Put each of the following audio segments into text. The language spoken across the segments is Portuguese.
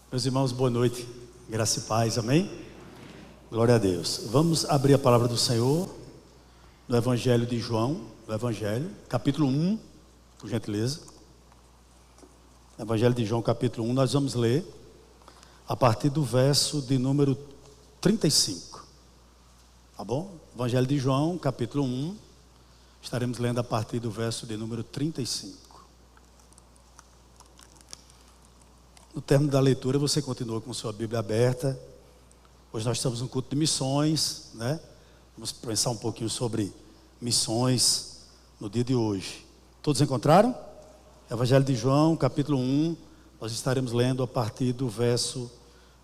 Meus irmãos, boa noite, graça e paz, amém? Glória a Deus. Vamos abrir a palavra do Senhor no Evangelho de João, capítulo 1, por gentileza. Evangelho de João, capítulo 1, nós vamos ler a partir do verso de número 35, tá bom? Evangelho de João, capítulo 1, estaremos lendo a partir do verso de número 35. No término da leitura, você continua com sua Bíblia aberta. Hoje nós estamos no culto de missões, né? Vamos pensar um pouquinho sobre missões no dia de hoje. Todos encontraram? Evangelho de João, capítulo 1, nós estaremos lendo a partir do verso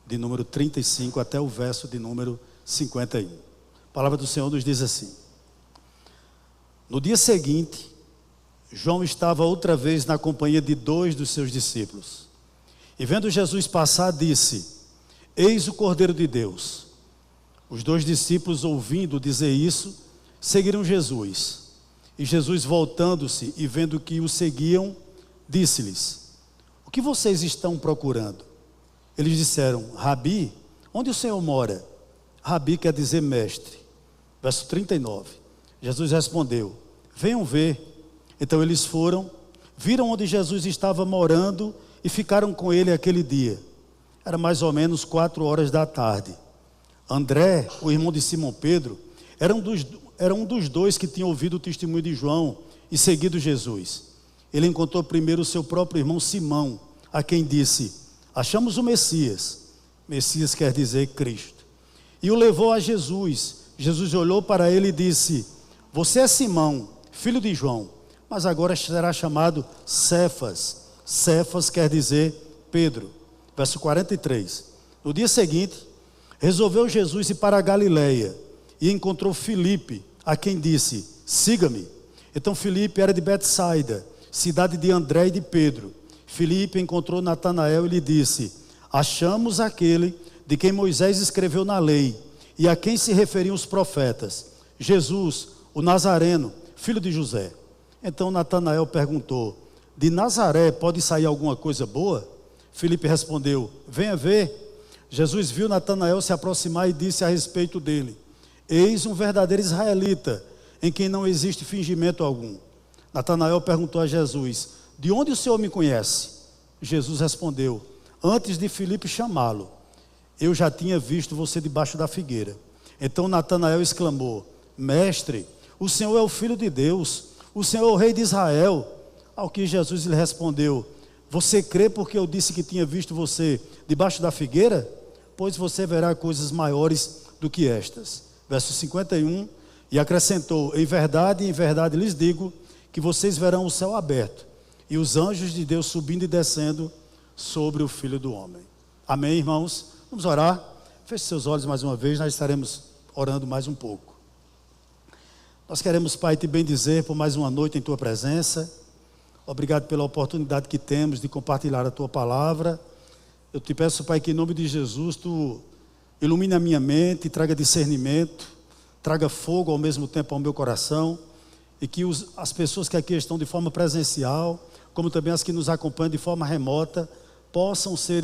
de número 35 até o verso de número 51. A palavra do Senhor nos diz assim: No dia seguinte, João estava outra vez na companhia de 2 dos seus discípulos. E vendo Jesus passar, disse: Eis o Cordeiro de Deus. Os 2 discípulos, ouvindo dizer isso, seguiram Jesus. E Jesus, voltando-se e vendo que o seguiam, disse-lhes: O que vocês estão procurando? Eles disseram: Rabi, onde o Senhor mora? Rabi quer dizer mestre. Verso 39. Jesus respondeu: Venham ver. Então eles foram, viram onde Jesus estava morando e ficaram com ele aquele dia. Era mais ou menos 4 da tarde. André, o irmão de Simão Pedro, era um dos 2 que tinham ouvido o testemunho de João e seguido Jesus. Ele encontrou primeiro o seu próprio irmão Simão, a quem disse: Achamos o Messias. Messias quer dizer Cristo. E o levou a Jesus. Jesus olhou para ele e disse: Você é Simão, filho de João, mas agora será chamado Cefas. Cefas quer dizer Pedro. Verso 43. No dia seguinte, resolveu Jesus ir para a Galileia e encontrou Filipe, a quem disse: Siga-me. Então Filipe era de Betsaida, cidade de André e de Pedro. Filipe encontrou Natanael e lhe disse: Achamos aquele de quem Moisés escreveu na lei e a quem se referiam os profetas, Jesus, o Nazareno, filho de José. Então Natanael perguntou: De Nazaré pode sair alguma coisa boa? Filipe respondeu: Venha ver. Jesus viu Natanael se aproximar e disse a respeito dele: Eis um verdadeiro israelita, em quem não existe fingimento algum. Natanael perguntou a Jesus: De onde o Senhor me conhece? Jesus respondeu: Antes de Filipe chamá-lo, eu já tinha visto você debaixo da figueira. Então Natanael exclamou: Mestre, o Senhor é o Filho de Deus, o Senhor é o Rei de Israel. Ao que Jesus lhe respondeu: Você crê porque eu disse que tinha visto você debaixo da figueira? Pois você verá coisas maiores do que estas. Verso 51, e acrescentou: em verdade lhes digo, que vocês verão o céu aberto, e os anjos de Deus subindo e descendo sobre o Filho do Homem. Amém, irmãos? Vamos orar. Feche seus olhos mais uma vez, nós estaremos orando mais um pouco. Nós queremos, Pai, te bendizer por mais uma noite em tua presença. Obrigado pela oportunidade que temos de compartilhar a tua palavra. Eu te peço, Pai, que em nome de Jesus tu ilumine a minha mente, traga discernimento, traga fogo ao mesmo tempo ao meu coração, e que as pessoas que aqui estão de forma presencial, como também as que nos acompanham de forma remota, possam ser,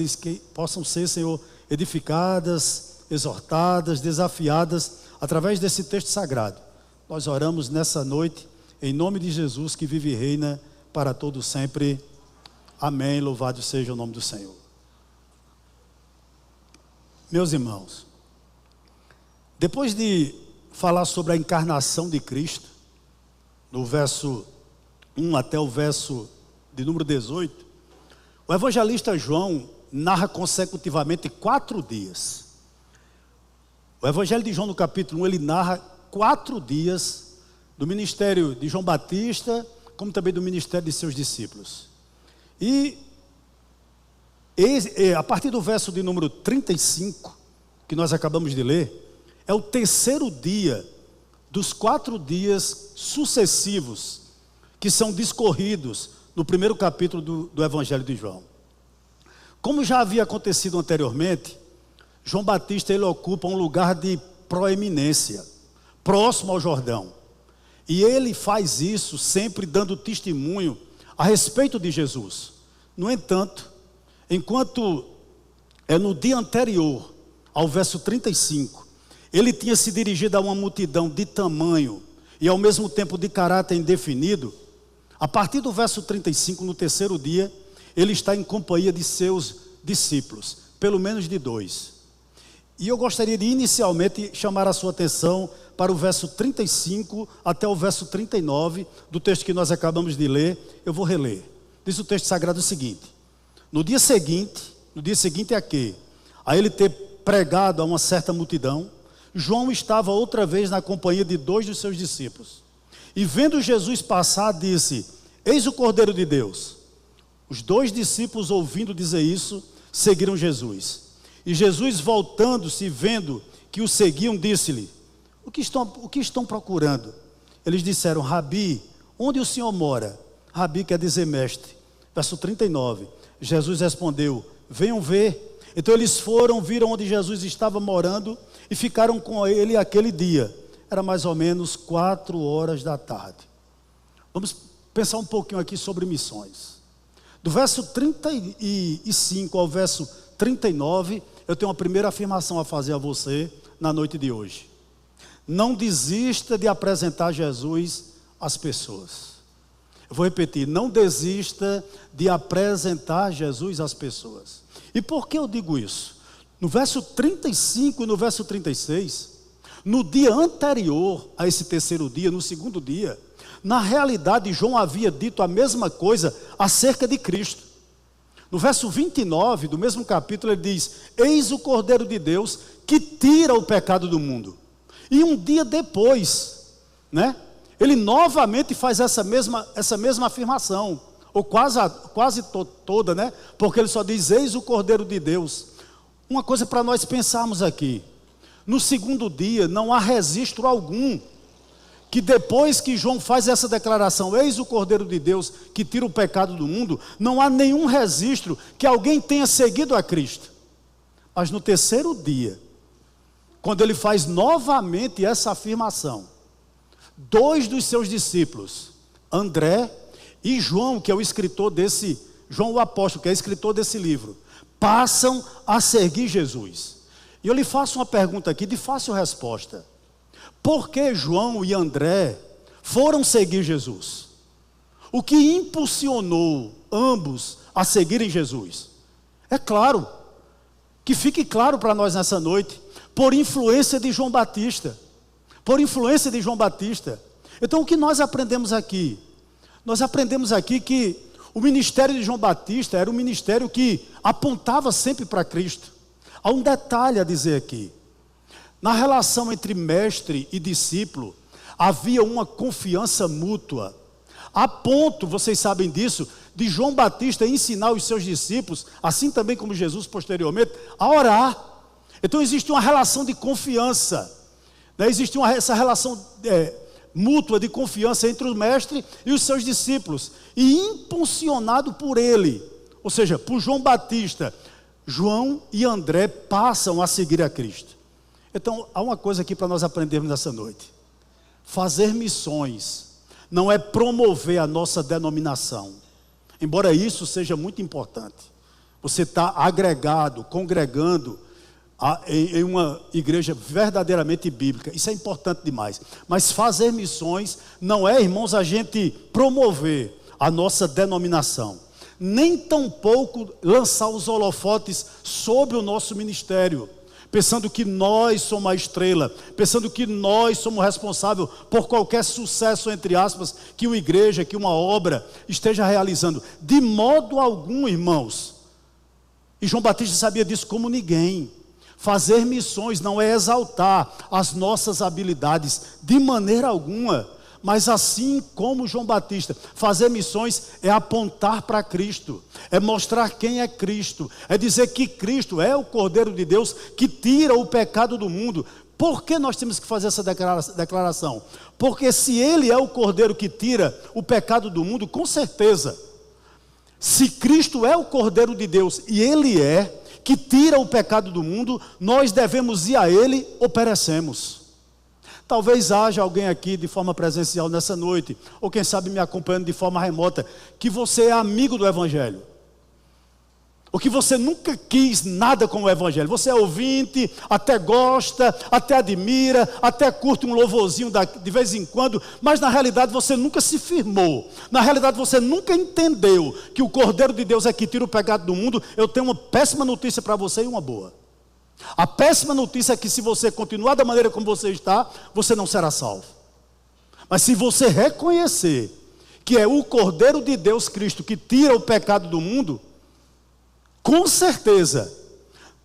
Senhor, edificadas, exortadas, desafiadas através desse texto sagrado. Nós oramos nessa noite em nome de Jesus, que vive e reina para todo sempre. Amém. Louvado seja o nome do Senhor. Meus irmãos, depois de falar sobre a encarnação de Cristo, no verso 1 até o verso de número 18, o evangelista João narra consecutivamente 4 dias. O evangelho de João, no capítulo 1, ele narra 4 dias do ministério de João Batista, como também do ministério de seus discípulos. E a partir do verso de número 35, que nós acabamos de ler, é o 3º dia dos 4 dias sucessivos que são discorridos no primeiro capítulo do Evangelho de João. Como já havia acontecido anteriormente, João Batista ele ocupa um lugar de proeminência, próximo ao Jordão. E ele faz isso sempre dando testemunho a respeito de Jesus. No entanto, enquanto no dia anterior, ao verso 35, ele tinha se dirigido a uma multidão de tamanho e ao mesmo tempo de caráter indefinido. A partir do verso 35, no terceiro dia, ele está em companhia de seus discípulos, pelo menos de 2. E eu gostaria de inicialmente chamar a sua atenção para o verso 35 até o verso 39 do texto que nós acabamos de ler. Eu vou reler. Diz o texto sagrado o seguinte: no dia seguinte a quê? A ele ter pregado a uma certa multidão, João estava outra vez na companhia de 2 dos seus discípulos. E vendo Jesus passar, disse: eis o Cordeiro de Deus. Os 2 discípulos, ouvindo dizer isso, seguiram Jesus. E Jesus, voltando-se e vendo que o seguiam, disse-lhe: o que estão procurando? Eles disseram: Rabi, onde o Senhor mora? Rabi quer dizer mestre. Verso 39, Jesus respondeu: venham ver. Então eles foram, viram onde Jesus estava morando e ficaram com ele aquele dia. Era mais ou menos 4 da tarde. Vamos pensar um pouquinho aqui sobre missões. Do verso 35 ao verso 39, eu tenho uma primeira afirmação a fazer a você na noite de hoje. Não desista de apresentar Jesus às pessoas. Eu vou repetir: não desista de apresentar Jesus às pessoas. E por que eu digo isso? No verso 35 e no verso 36, no dia anterior a esse terceiro dia, no segundo dia, na realidade João havia dito a mesma coisa acerca de Cristo. No verso 29 do mesmo capítulo ele diz: eis o Cordeiro de Deus que tira o pecado do mundo. E um dia depois, ele novamente faz essa mesma afirmação, ou quase toda, porque ele só diz: eis o Cordeiro de Deus. Uma coisa para nós pensarmos aqui: no segundo dia não há registro algum que depois que João faz essa declaração, eis o Cordeiro de Deus que tira o pecado do mundo, não há nenhum registro que alguém tenha seguido a Cristo. Mas no terceiro dia, quando ele faz novamente essa afirmação, 2 dos seus discípulos, André e João, que é o escritor desse, João o apóstolo, que é escritor desse livro, passam a seguir Jesus. E eu lhe faço uma pergunta aqui de fácil resposta: por que João e André foram seguir Jesus? O que impulsionou ambos a seguirem Jesus? É claro, que fique claro para nós nessa noite, por influência de João Batista. Por influência de João Batista. Então o que nós aprendemos aqui? Nós aprendemos aqui que o ministério de João Batista era um ministério que apontava sempre para Cristo. Há um detalhe a dizer aqui: na relação entre mestre e discípulo, havia uma confiança mútua, a ponto, vocês sabem disso, de João Batista ensinar os seus discípulos, assim também como Jesus posteriormente, a orar. Então existe uma relação de confiança, existe essa relação mútua de confiança entre o mestre e os seus discípulos, e impulsionado por ele, ou seja, por João Batista, João e André passam a seguir a Cristo. Então, há uma coisa aqui para nós aprendermos nessa noite: fazer missões não é promover a nossa denominação, embora isso seja muito importante. Você está agregado, congregando em uma igreja verdadeiramente bíblica, isso é importante demais. Mas fazer missões não é, irmãos, a gente promover a nossa denominação, nem tampouco lançar os holofotes sobre o nosso ministério, pensando que nós somos a estrela, pensando que nós somos responsáveis por qualquer sucesso, entre aspas, que uma igreja, que uma obra esteja realizando. De modo algum, irmãos. E João Batista sabia disso como ninguém. Fazer missões não é exaltar as nossas habilidades, de maneira alguma. Mas assim como João Batista, fazer missões é apontar para Cristo, é mostrar quem é Cristo, é dizer que Cristo é o Cordeiro de Deus que tira o pecado do mundo. Por que nós temos que fazer essa declaração? Porque se Ele é o Cordeiro que tira o pecado do mundo, com certeza, se Cristo é o Cordeiro de Deus e Ele é que tira o pecado do mundo, nós devemos ir a Ele ou perecemos. Talvez haja alguém aqui de forma presencial nessa noite, ou quem sabe me acompanhando de forma remota, que você é amigo do Evangelho. ou que você nunca quis nada com o Evangelho. Você é ouvinte, até gosta, até admira, até curte um louvorzinho de vez em quando, mas na realidade você nunca se firmou. Na realidade você nunca entendeu que o Cordeiro de Deus é que tira o pecado do mundo. Eu tenho uma péssima notícia para você e uma boa. A péssima notícia é que se você continuar da maneira como você está, você não será salvo. Mas se você reconhecer que é o Cordeiro de Deus Cristo que tira o pecado do mundo, com certeza,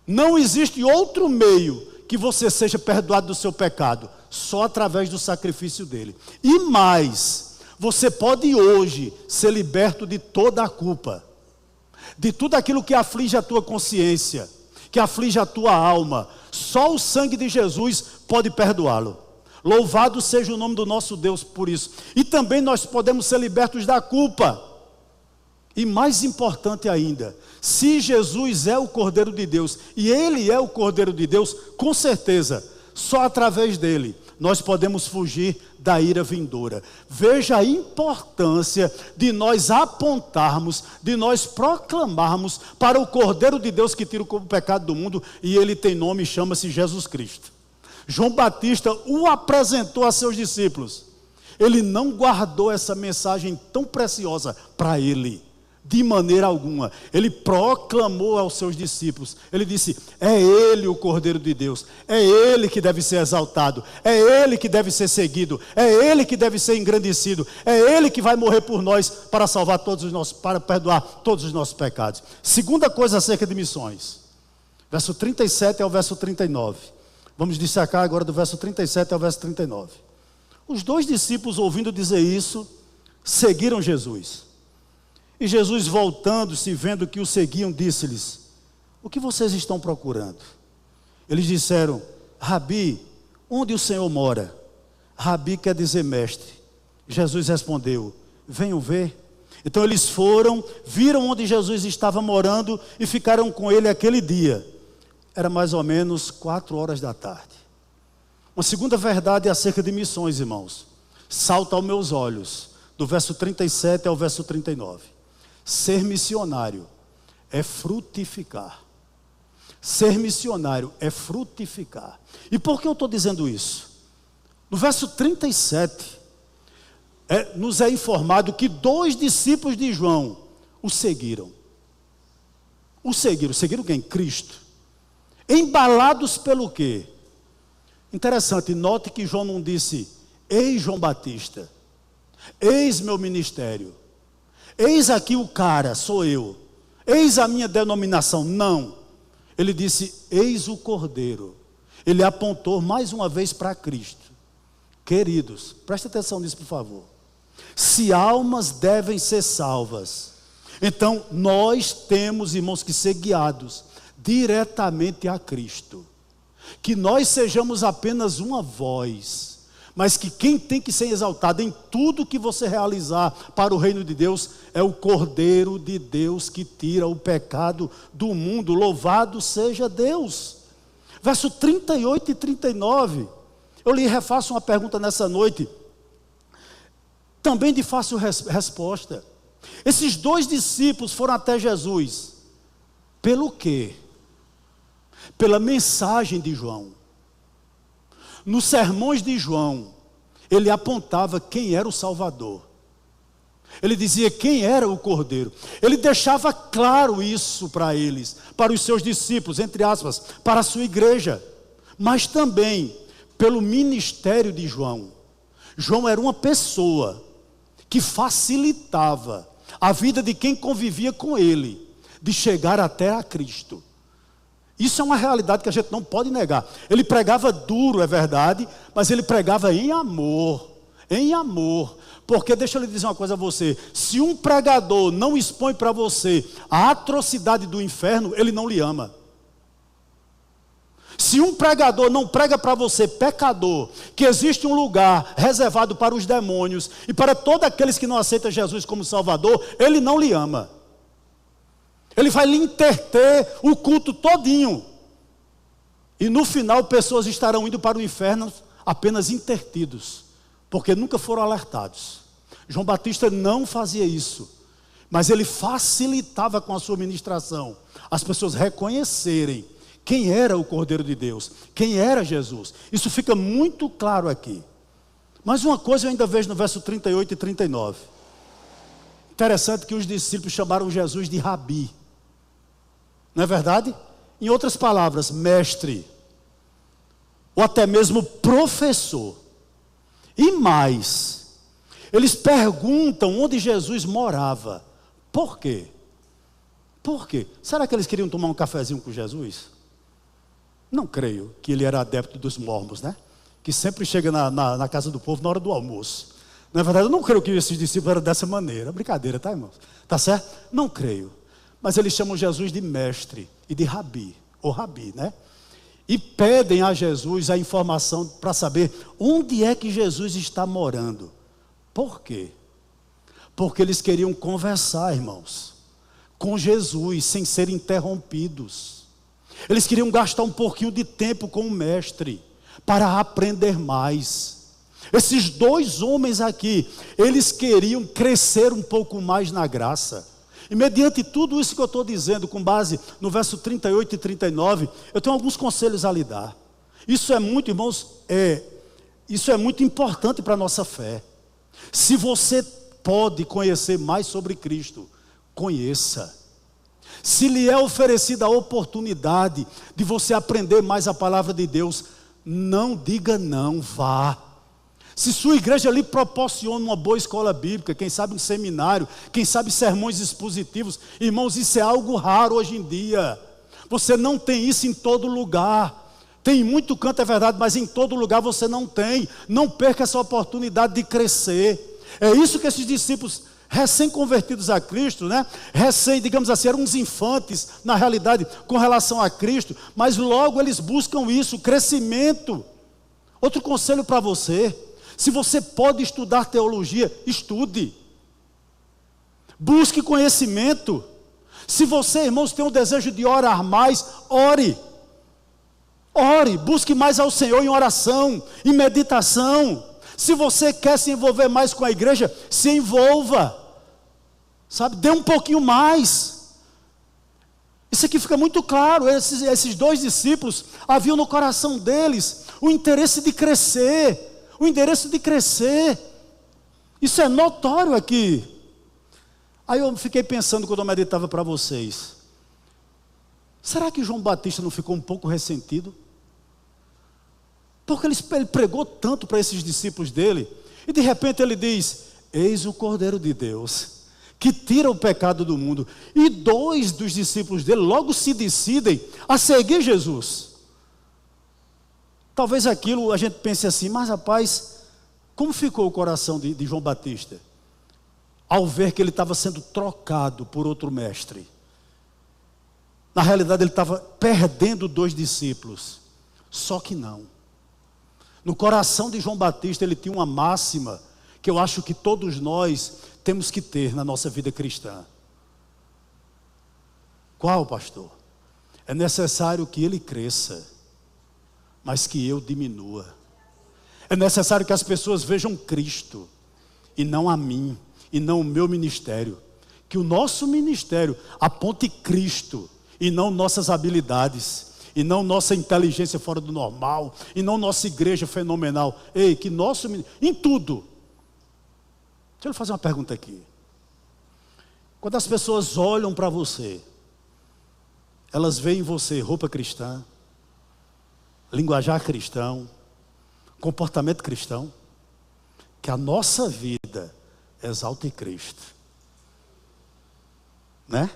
não existe outro meio que você seja perdoado do seu pecado, só através do sacrifício dele. E mais, você pode hoje ser liberto de toda a culpa, de tudo aquilo que aflige a tua consciência, que aflige a tua alma. Só o sangue de Jesus pode perdoá-lo. Louvado seja o nome do nosso Deus por isso. E também nós podemos ser libertos da culpa. E mais importante ainda, se Jesus é o Cordeiro de Deus, e Ele é o Cordeiro de Deus, com certeza, só através dele, nós podemos fugir da ira vindoura. Veja a importância de nós apontarmos, de nós proclamarmos para o Cordeiro de Deus que tira o pecado do mundo, e Ele tem nome e chama-se Jesus Cristo. João Batista o apresentou a seus discípulos. Ele não guardou essa mensagem tão preciosa para ele, de maneira alguma. Ele proclamou aos seus discípulos. Ele disse: é Ele o Cordeiro de Deus, é Ele que deve ser exaltado, é Ele que deve ser seguido, é Ele que deve ser engrandecido, é Ele que vai morrer por nós para salvar para perdoar todos os nossos pecados. Segunda coisa acerca de missões, verso 37 ao verso 39. Vamos dissecar agora do verso 37 ao verso 39. Os dois discípulos, ouvindo dizer isso, seguiram Jesus. E Jesus, voltando-se, vendo que o seguiam, disse-lhes: o que vocês estão procurando? Eles disseram: Rabi, onde o Senhor mora? Rabi quer dizer mestre. Jesus respondeu: venham ver. Então eles foram, viram onde Jesus estava morando e ficaram com ele aquele dia. Era mais ou menos 4 horas da tarde. Uma segunda verdade acerca de missões, irmãos, salta aos meus olhos, do verso 37 ao verso 39. Ser missionário é frutificar. Ser missionário é frutificar. E por que eu estou dizendo isso? No verso 37, nos é informado que 2 discípulos de João o seguiram. Seguiram quem? Cristo. Embalados pelo quê? Interessante, note que João não disse: eis João Batista, eis meu ministério, eis aqui o cara, sou eu, eis a minha denominação. Não, ele disse: eis o Cordeiro. Ele apontou mais uma vez para Cristo. Queridos, preste atenção nisso, por favor. Se almas devem ser salvas, então nós temos, irmãos, que ser guiados diretamente a Cristo. Que nós sejamos apenas uma voz, mas que quem tem que ser exaltado em tudo que você realizar para o reino de Deus é o Cordeiro de Deus que tira o pecado do mundo. Louvado seja Deus. Verso 38 e 39. Eu lhe refaço uma pergunta nessa noite, também de fácil resposta. Esses 2 discípulos foram até Jesus. Pelo quê? Pela mensagem de João. Nos sermões de João, ele apontava quem era o Salvador. Ele dizia quem era o Cordeiro. Ele deixava claro isso para eles, para os seus discípulos, entre aspas, para a sua igreja. Mas também pelo ministério de João. João era uma pessoa que facilitava a vida de quem convivia com ele, de chegar até a Cristo. Isso é uma realidade que a gente não pode negar. Ele pregava duro, é verdade, mas ele pregava em amor. Em amor. Porque deixa eu lhe dizer uma coisa a você: se um pregador não expõe para você a atrocidade do inferno, ele não lhe ama. Se um pregador não prega para você, pecador, que existe um lugar reservado para os demônios e para todos aqueles que não aceitam Jesus como Salvador, ele não lhe ama. Ele vai lhe interter o culto todinho. E no final pessoas estarão indo para o inferno apenas intertidos, porque nunca foram alertados. João Batista não fazia isso. mas ele facilitava com a sua ministração as pessoas reconhecerem quem era o Cordeiro de Deus, quem era Jesus. Isso fica muito claro aqui. Mas uma coisa eu ainda vejo no verso 38 e 39. Interessante que os discípulos chamaram Jesus de Rabi. Não é verdade? Em outras palavras, mestre, ou até mesmo professor. E mais, eles perguntam onde Jesus morava. Por quê? Por quê? Será que eles queriam tomar um cafezinho com Jesus? Não creio que ele era adepto dos mormons, né? Que sempre chega na casa do povo na hora do almoço. Na verdade, eu não creio que esses discípulos eram dessa maneira. Brincadeira, tá, irmãos? Tá certo? Não creio. Mas eles chamam Jesus de mestre e de rabi, ou rabi, né? E pedem a Jesus a informação para saber onde é que Jesus está morando. Por quê? Porque eles queriam conversar, irmãos, com Jesus, sem ser interrompidos. Eles queriam gastar um pouquinho de tempo com o mestre, para aprender mais. Esses dois homens aqui, eles queriam crescer um pouco mais na graça. E mediante tudo isso que eu estou dizendo, com base no verso 38 e 39, eu tenho alguns conselhos a lhe dar. Isso é muito, irmãos, isso é muito importante para a nossa fé. Se você pode conhecer mais sobre Cristo, conheça. Se lhe é oferecida a oportunidade de você aprender mais a palavra de Deus, não diga não, vá. Se sua igreja lhe proporciona uma boa escola bíblica, quem sabe um seminário, quem sabe sermões expositivos, irmãos, isso é algo raro hoje em dia. Você não tem isso em todo lugar. Tem em muito canto, é verdade, mas em todo lugar você não tem. Não perca essa oportunidade de crescer. É isso que esses discípulos recém-convertidos a Cristo, né? Digamos assim, eram uns infantes, na realidade, com relação a Cristo, mas logo eles buscam isso, crescimento. Outro conselho para você: se você pode estudar teologia, estude. Busque conhecimento. Se você, irmãos, tem um desejo de orar mais, ore. Ore, busque mais ao Senhor em oração, em meditação. Se você quer se envolver mais com a igreja, se envolva. Sabe, dê um pouquinho mais. Isso aqui fica muito claro. Esses dois discípulos haviam no coração deles o interesse de crescer. O interesse de crescer. Isso é notório aqui. Aí eu fiquei pensando quando eu meditava para vocês. Será que João Batista não ficou um pouco ressentido? Porque ele pregou tanto para esses discípulos dele. E de repente ele diz: eis o Cordeiro de Deus, que tira o pecado do mundo. E dois dos discípulos dele logo se decidem a seguir Jesus. Talvez aquilo a gente pense assim: mas rapaz, como ficou o coração de João Batista ao ver que ele estava sendo trocado por outro mestre? Na realidade ele estava perdendo dois discípulos. Só que não. No coração de João Batista ele tinha uma máxima que eu acho que todos nós temos que ter na nossa vida cristã. Qual, pastor? É necessário que ele cresça, mas que eu diminua. É necessário que as pessoas vejam Cristo e não a mim, e não o meu ministério. Que o nosso ministério aponte Cristo e não nossas habilidades, e não nossa inteligência fora do normal, e não nossa igreja fenomenal. Ei, que nosso, em tudo. Deixa eu fazer uma pergunta aqui. Quando as pessoas olham para você, elas veem em você roupa cristã, linguajar cristão, comportamento cristão, que a nossa vida exalte Cristo. Né?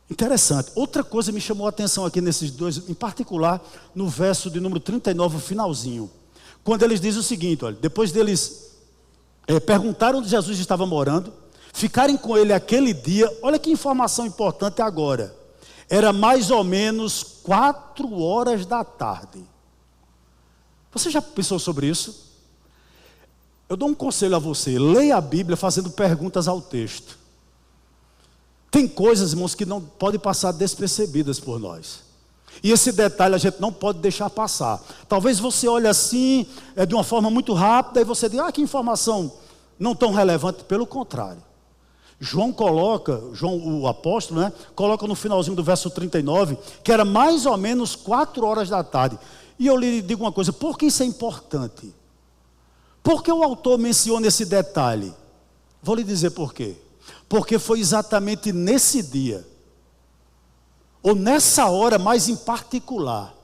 Interessante. Outra coisa me chamou a atenção aqui nesses dois, em particular no verso de número 39, o finalzinho, quando eles dizem o seguinte: olha, depois deles perguntaram onde Jesus estava morando, ficarem com ele aquele dia. Olha que informação importante agora. Era mais ou menos 4 horas da tarde. Você já pensou sobre isso? Eu dou um conselho a você: leia a Bíblia fazendo perguntas ao texto. Tem coisas, irmãos, que não podem passar despercebidas por nós. E esse detalhe a gente não pode deixar passar. Talvez você olhe assim, de uma forma muito rápida, e você diga: que informação não tão relevante. Pelo contrário. João o apóstolo, né, coloca no finalzinho do verso 39, que era mais ou menos 4 horas da tarde. E eu lhe digo uma coisa, por que isso é importante? Por que o autor menciona esse detalhe? Vou lhe dizer por quê. Porque foi exatamente nesse dia, ou nessa hora mais em particular,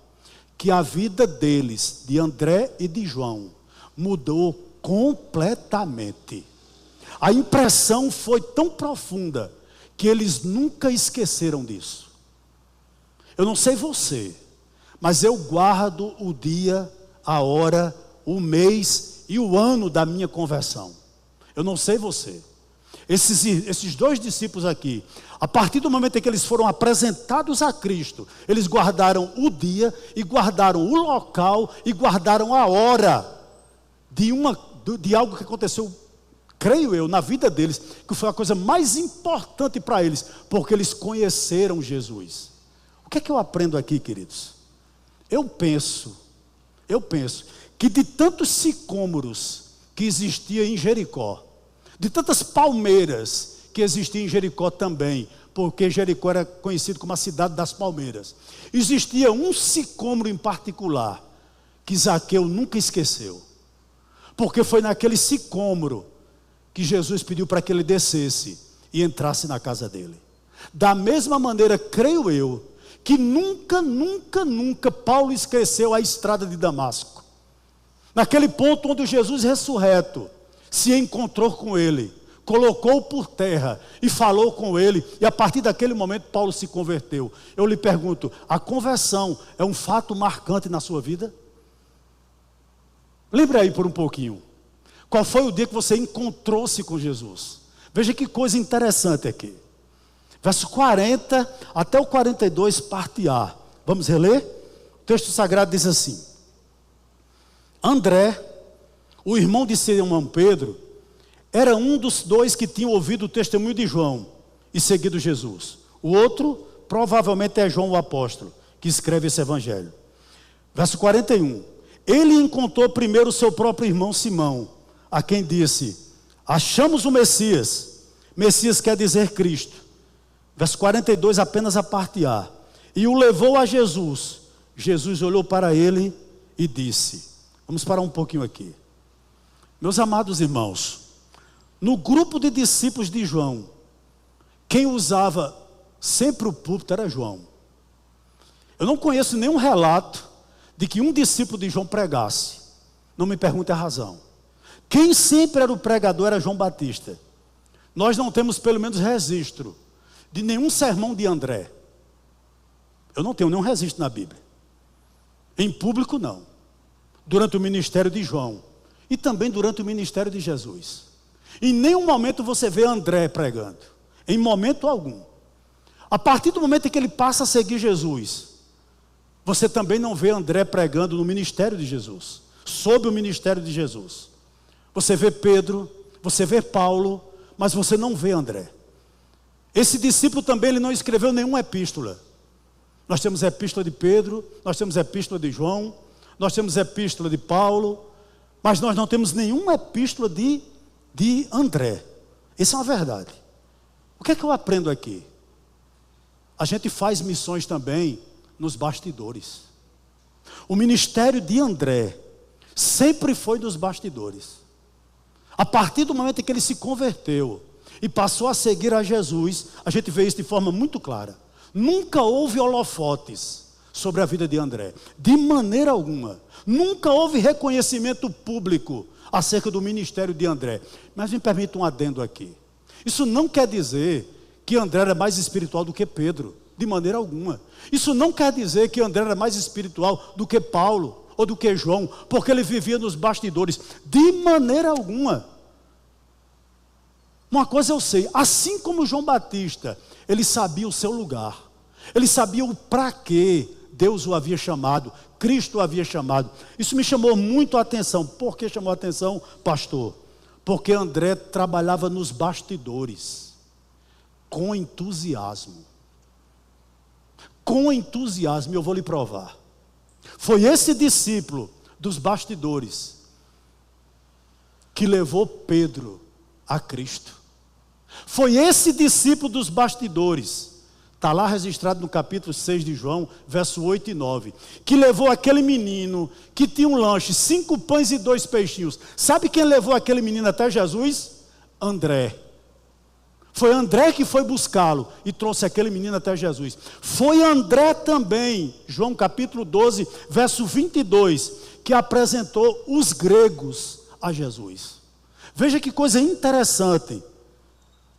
que a vida deles, de André e de João, mudou completamente. A impressão foi tão profunda que eles nunca esqueceram disso. Eu não sei você, mas eu guardo o dia, a hora, o mês e o ano da minha conversão. Eu não sei você. Esses 2 discípulos aqui, a partir do momento em que eles foram apresentados a Cristo, eles guardaram o dia e guardaram o local e guardaram a hora de algo que aconteceu, creio eu, na vida deles, que foi a coisa mais importante para eles, porque eles conheceram Jesus. O que é que eu aprendo aqui, queridos? Eu penso que de tantos sicômoros que existia em Jericó, de tantas palmeiras que existiam em Jericó também, porque Jericó era conhecido como a cidade das palmeiras, existia um sicômoro em particular, que Zaqueu nunca esqueceu, porque foi naquele sicômoro que Jesus pediu para que ele descesse e entrasse na casa dele. Da mesma maneira, creio eu, que nunca Paulo esqueceu a estrada de Damasco. Naquele ponto onde Jesus ressurreto se encontrou com ele, colocou por terra e falou com ele, e a partir daquele momento Paulo se converteu. Eu lhe pergunto, a conversão é um fato marcante na sua vida? Lembre aí por um pouquinho. Qual foi o dia que você encontrou-se com Jesus? Veja que coisa interessante aqui. Verso 40 até o 42, parte A. Vamos reler? O texto sagrado diz assim: André, o irmão de Simão Pedro, era um dos 2 que tinham ouvido o testemunho de João e seguido Jesus. O outro, provavelmente é João o apóstolo, que escreve esse evangelho. Verso 41. Ele encontrou primeiro o seu próprio irmão Simão, a quem disse: achamos o Messias. Messias quer dizer Cristo. Verso 42, apenas a parte A. E o levou a Jesus. Jesus olhou para ele e disse: vamos parar um pouquinho aqui. Meus amados irmãos, no grupo de discípulos de João, quem usava sempre o púlpito era João. Eu não conheço nenhum relato de que um discípulo de João pregasse. Não me pergunte a razão. Quem sempre era o pregador era João Batista. Nós não temos pelo menos registro de nenhum sermão de André. Eu não tenho nenhum registro na Bíblia. Em público não. Durante o ministério de João. E também durante o ministério de Jesus. Em nenhum momento você vê André pregando. Em momento algum. A partir do momento em que ele passa a seguir Jesus, você também não vê André pregando no ministério de Jesus. Sob o ministério de Jesus. Você vê Pedro, você vê Paulo, mas você não vê André. Esse discípulo também ele não escreveu nenhuma epístola. Nós temos a epístola de Pedro, nós temos a epístola de João, nós temos a epístola de Paulo, mas nós não temos nenhuma epístola de André. Isso é uma verdade. O que é que eu aprendo aqui? A gente faz missões também nos bastidores. O ministério de André sempre foi nos bastidores. A partir do momento em que ele se converteu e passou a seguir a Jesus, a gente vê isso de forma muito clara. Nunca houve holofotes sobre a vida de André, de maneira alguma. Nunca houve reconhecimento público acerca do ministério de André. Mas me permita um adendo aqui. Isso não quer dizer que André era mais espiritual do que Pedro, de maneira alguma. Isso não quer dizer que André era mais espiritual do que Paulo ou do que João, porque ele vivia nos bastidores, de maneira alguma. Uma coisa eu sei, assim como João Batista, ele sabia o seu lugar, ele sabia o para quê Deus o havia chamado, Cristo o havia chamado. Isso me chamou muito a atenção. Por que chamou a atenção, pastor? Porque André trabalhava nos bastidores, com entusiasmo. Com entusiasmo, eu vou lhe provar. Foi esse discípulo dos bastidores que levou Pedro a Cristo. Foi esse discípulo dos bastidores, está lá registrado no capítulo 6 de João, verso 8 e 9, que levou aquele menino que tinha um lanche, 5 pães e 2 peixinhos. Sabe quem levou aquele menino até Jesus? André. Foi André que foi buscá-lo e trouxe aquele menino até Jesus. Foi André também, João capítulo 12, verso 22, que apresentou os gregos a Jesus. Veja que coisa interessante.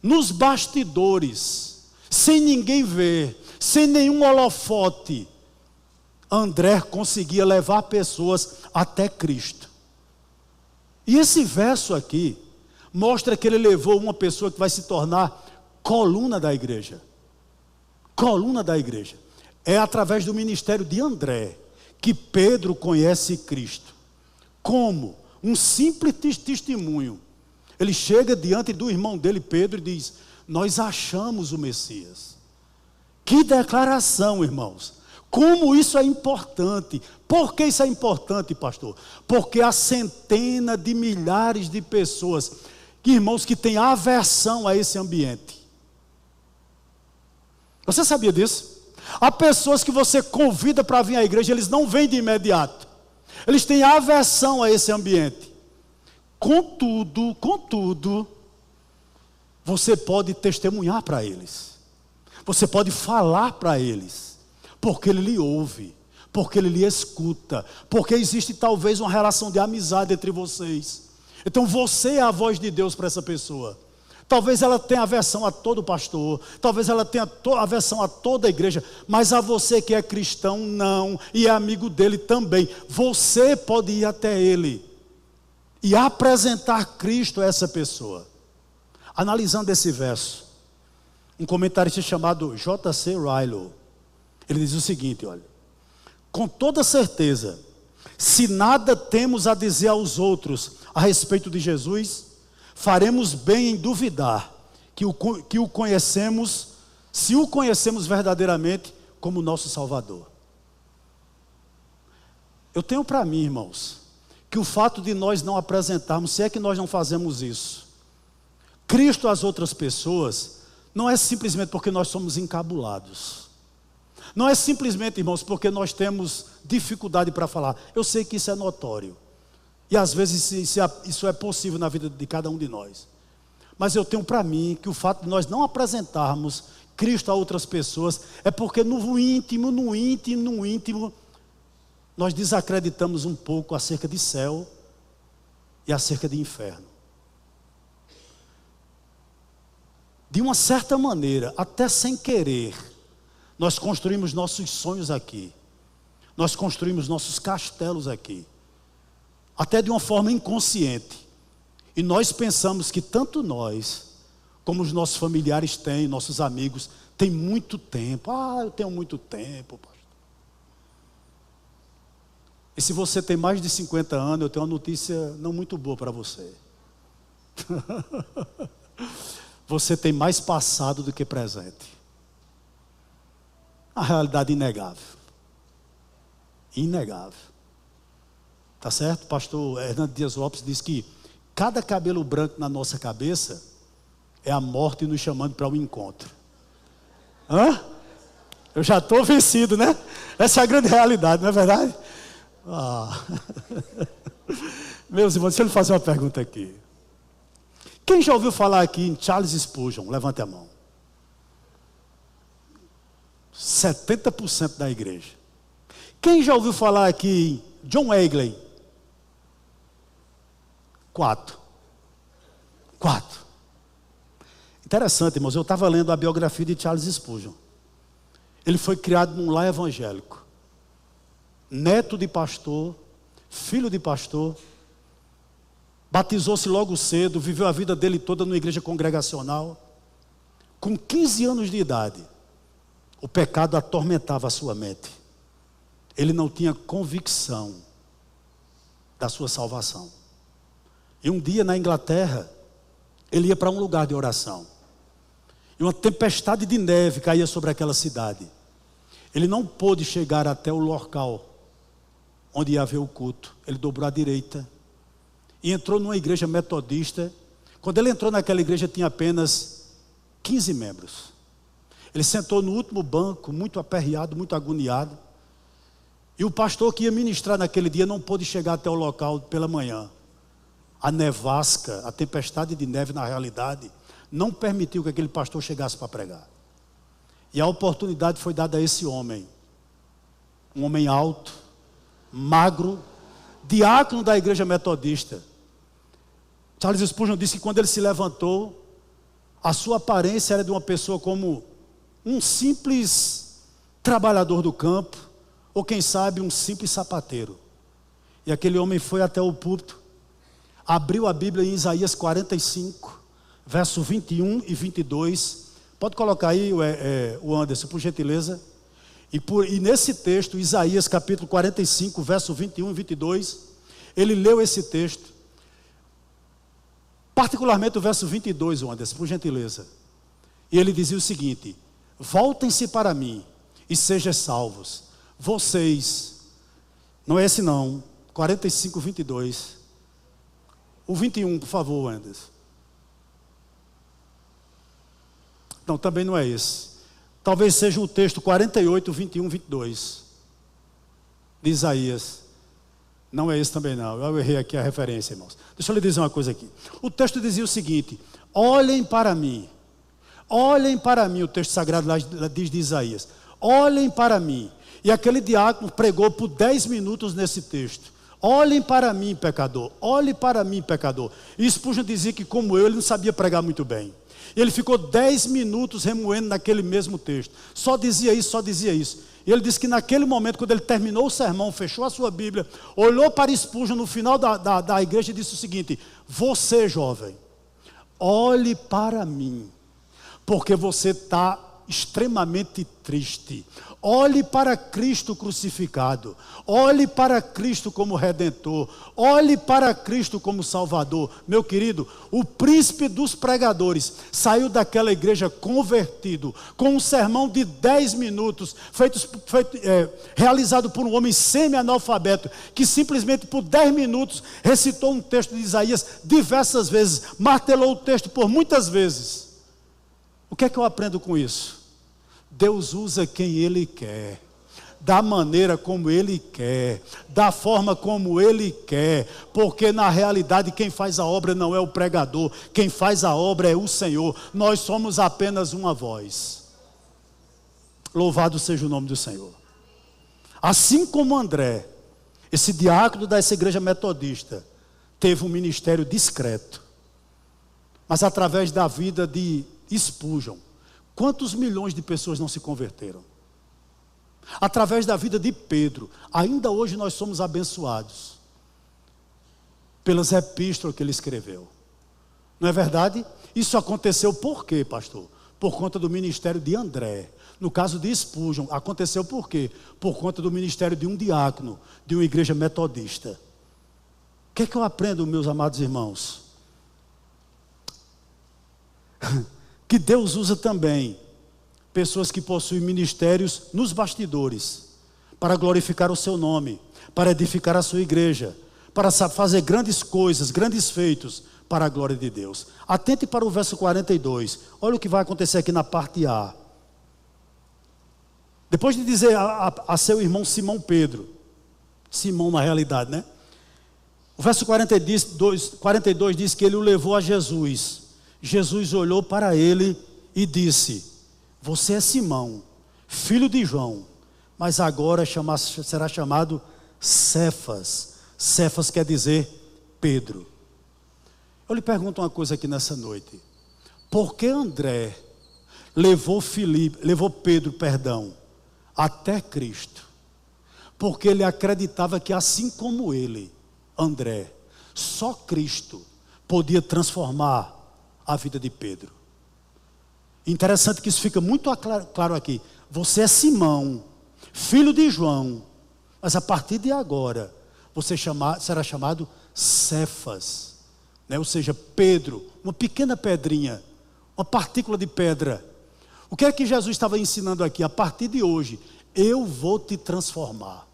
Nos bastidores, sem ninguém ver, sem nenhum holofote, André conseguia levar pessoas até Cristo. E esse verso aqui mostra que ele levou uma pessoa que vai se tornar coluna da igreja. Coluna da igreja. É através do ministério de André que Pedro conhece Cristo. Como? Um simples testemunho. Ele chega diante do irmão dele, Pedro, e diz: nós achamos o Messias. Que declaração, irmãos. Como isso é importante. Por que isso é importante, pastor? Porque há centenas de milhares de pessoas, irmãos, que têm aversão a esse ambiente. Você sabia disso? Há pessoas que você convida para vir à igreja, eles não vêm de imediato. Eles têm aversão a esse ambiente. Contudo, você pode testemunhar para eles. Você pode falar para eles. Porque ele lhe ouve. Porque ele lhe escuta. Porque existe talvez uma relação de amizade entre vocês. Então você é a voz de Deus para essa pessoa. Talvez ela tenha aversão a todo pastor, talvez ela tenha aversão a toda a igreja, mas a você que é cristão, não, e é amigo dele também. Você pode ir até ele e apresentar Cristo a essa pessoa. Analisando esse verso, um comentarista chamado J.C. Ryle, ele diz o seguinte, olha: com toda certeza, se nada temos a dizer aos outros a respeito de Jesus, faremos bem em duvidar que o conhecemos, se o conhecemos verdadeiramente como nosso Salvador. Eu tenho para mim, irmãos, que o fato de nós não apresentarmos, se é que nós não fazemos isso, Cristo às outras pessoas, não é simplesmente porque nós somos encabulados. Não é simplesmente, irmãos, porque nós temos dificuldade para falar. Eu sei que isso é notório. E às vezes isso é possível na vida de cada um de nós. Mas eu tenho para mim que o fato de nós não apresentarmos Cristo a outras pessoas é porque no íntimo, nós desacreditamos um pouco acerca de céu e acerca de inferno. De uma certa maneira, até sem querer, nós construímos nossos sonhos aqui. Nós construímos nossos castelos aqui. Até de uma forma inconsciente. E nós pensamos que tanto nós, como os nossos familiares têm, nossos amigos, têm muito tempo. Ah, eu tenho muito tempo, pastor. E se você tem mais de 50 anos, eu tenho uma notícia não muito boa para você. Você tem mais passado do que presente. A realidade inegável. Inegável. Tá certo? Pastor Hernando Dias Lopes diz que cada cabelo branco na nossa cabeça é a morte nos chamando para o encontro. Hã? Eu já estou vencido, né? Essa é a grande realidade, não é verdade? Ah. Meus irmãos, deixa eu lhe fazer uma pergunta aqui. Quem já ouviu falar aqui em Charles Spurgeon? Levante a mão. 70% da igreja. Quem já ouviu falar aqui em John Wesley? 4. Interessante, irmãos, eu estava lendo a biografia de Charles Spurgeon. Ele foi criado num lar evangélico. Neto de pastor, filho de pastor. Batizou-se logo cedo, viveu a vida dele toda numa igreja congregacional. Com 15 anos de idade, o pecado atormentava a sua mente. Ele não tinha convicção da sua salvação. E um dia na Inglaterra, ele ia para um lugar de oração. E uma tempestade de neve caía sobre aquela cidade. Ele não pôde chegar até o local onde ia haver o culto. Ele dobrou à direita e entrou numa igreja metodista. Quando ele entrou naquela igreja, tinha apenas 15 membros. Ele sentou no último banco, muito aperreado, muito agoniado. E o pastor que ia ministrar naquele dia não pôde chegar até o local pela manhã. A nevasca, a tempestade de neve na realidade, não permitiu que aquele pastor chegasse para pregar. E a oportunidade foi dada a esse homem. Um homem alto, magro, diácono da igreja metodista. Charles Spurgeon disse que quando ele se levantou, a sua aparência era de uma pessoa como um simples trabalhador do campo, ou quem sabe um simples sapateiro. E aquele homem foi até o púlpito, abriu a Bíblia em Isaías 45, verso 21 e 22. Pode colocar aí o Anderson, por gentileza. E nesse texto, Isaías capítulo 45, verso 21 e 22, ele leu esse texto. Particularmente o verso 22, Anderson, por gentileza. E ele dizia o seguinte: voltem-se para mim e sejam salvos. Vocês, não é esse não, 45, 22. O 21, por favor, Anderson. Não, também não é esse. Talvez seja o texto 48, 21, 22. De Isaías. Não é esse também não. Eu errei aqui a referência, irmãos. Deixa eu lhe dizer uma coisa aqui. O texto dizia o seguinte: olhem para mim. Olhem para mim. O texto sagrado lá diz de Isaías: olhem para mim. E aquele diácono pregou por 10 minutos nesse texto. Olhem para mim, pecador. Olhe para mim, pecador. E Spurgeon dizia que, como eu, ele não sabia pregar muito bem. Ele ficou 10 minutos remoendo naquele mesmo texto. Só dizia isso, só dizia isso. E ele disse que naquele momento, quando ele terminou o sermão, fechou a sua Bíblia, olhou para Spurgeon no final da igreja e disse o seguinte: você, jovem, olhe para mim, porque você está extremamente triste. Olhe para Cristo crucificado. Olhe para Cristo como Redentor. Olhe para Cristo como Salvador. Meu querido, o príncipe dos pregadores saiu daquela igreja convertido, com um sermão de 10 minutos, realizado por um homem semi-analfabeto, que simplesmente por 10 minutos recitou um texto de Isaías diversas vezes, martelou o texto por muitas vezes. O que é que eu aprendo com isso? Deus usa quem Ele quer, da maneira como Ele quer, da forma como Ele quer, porque na realidade quem faz a obra não é o pregador, quem faz a obra é o Senhor. Nós somos apenas uma voz. Louvado seja o nome do Senhor. Assim como André, esse diácono dessa igreja metodista, teve um ministério discreto, mas através da vida de Spurgeon, quantos milhões de pessoas não se converteram? Através da vida de Pedro, ainda hoje nós somos abençoados pelas epístolas que ele escreveu. Não é verdade? Isso aconteceu por quê, pastor? Por conta do ministério de André. No caso de Spurgeon, aconteceu por quê? Por conta do ministério de um diácono, de uma igreja metodista. O que é que eu aprendo, meus amados irmãos? Que Deus usa também pessoas que possuem ministérios nos bastidores, para glorificar o seu nome, para edificar a sua igreja, para fazer grandes coisas, grandes feitos, para a glória de Deus. Atente para o verso 42, olha o que vai acontecer aqui na parte A. Depois de dizer a seu irmão Simão Pedro, Simão na realidade, né? O verso 42 diz que ele o levou a Jesus. Jesus olhou para ele e disse: você é Simão, filho de João, mas agora será chamado Cefas. Cefas quer dizer Pedro. Eu lhe pergunto uma coisa aqui nessa noite: por que André levou Pedro, até Cristo? Porque ele acreditava que, assim como ele, André, só Cristo podia transformar a vida de Pedro. Interessante que isso fica muito claro aqui. Você é Simão, filho de João, mas a partir de agora você será chamado Cefas, né? Ou seja, Pedro, uma pequena pedrinha, uma partícula de pedra. O que é que Jesus estava ensinando aqui? A partir de hoje, eu vou te transformar.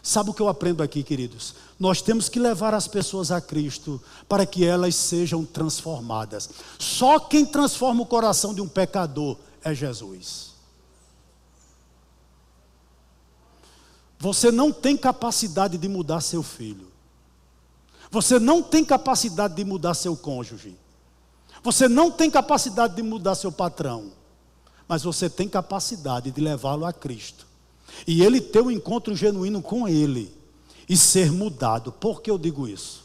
Sabe o que eu aprendo aqui, queridos? Nós temos que levar as pessoas a Cristo para que elas sejam transformadas. Só quem transforma o coração de um pecador é Jesus. Você não tem capacidade de mudar seu filho. Você não tem capacidade de mudar seu cônjuge. Você não tem capacidade de mudar seu patrão. Mas você tem capacidade de levá-lo a Cristo. E ele ter um encontro genuíno com ele. E ser mudado. Por que eu digo isso?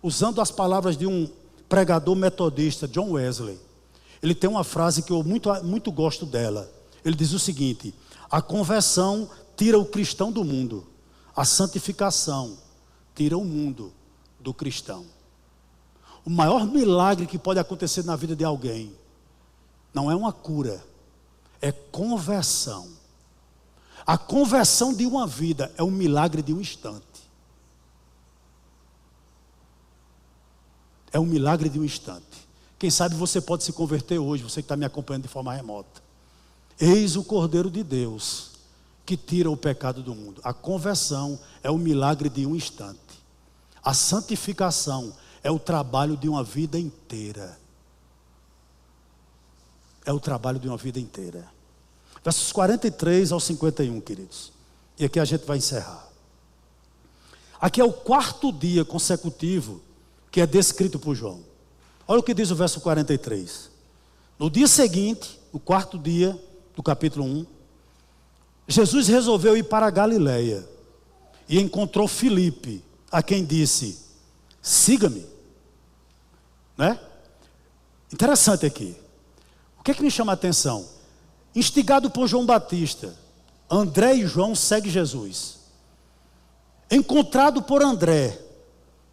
Usando as palavras de um pregador metodista, John Wesley. Ele tem uma frase que eu muito gosto dela. Ele diz o seguinte: a conversão tira o cristão do mundo. A santificação tira o mundo do cristão. O maior milagre que pode acontecer na vida de alguém não é uma cura, é conversão. A conversão de uma vida é um milagre de um instante. É um milagre de um instante. Quem sabe você pode se converter hoje, você que está me acompanhando de forma remota. Eis o Cordeiro de Deus que tira o pecado do mundo. A conversão é o milagre de um instante. A santificação é o trabalho de uma vida inteira. É o trabalho de uma vida inteira. Versos 43 ao 51, queridos. E aqui a gente vai encerrar. Aqui é o 4º dia consecutivo que é descrito por João. Olha o que diz o verso 43. No dia seguinte, o 4º dia do capítulo 1, Jesus resolveu ir para a Galileia e encontrou Filipe, a quem disse: siga-me. Né? Interessante aqui. O que é que me chama a atenção? Instigado por João Batista, André e João seguem Jesus. Encontrado por André,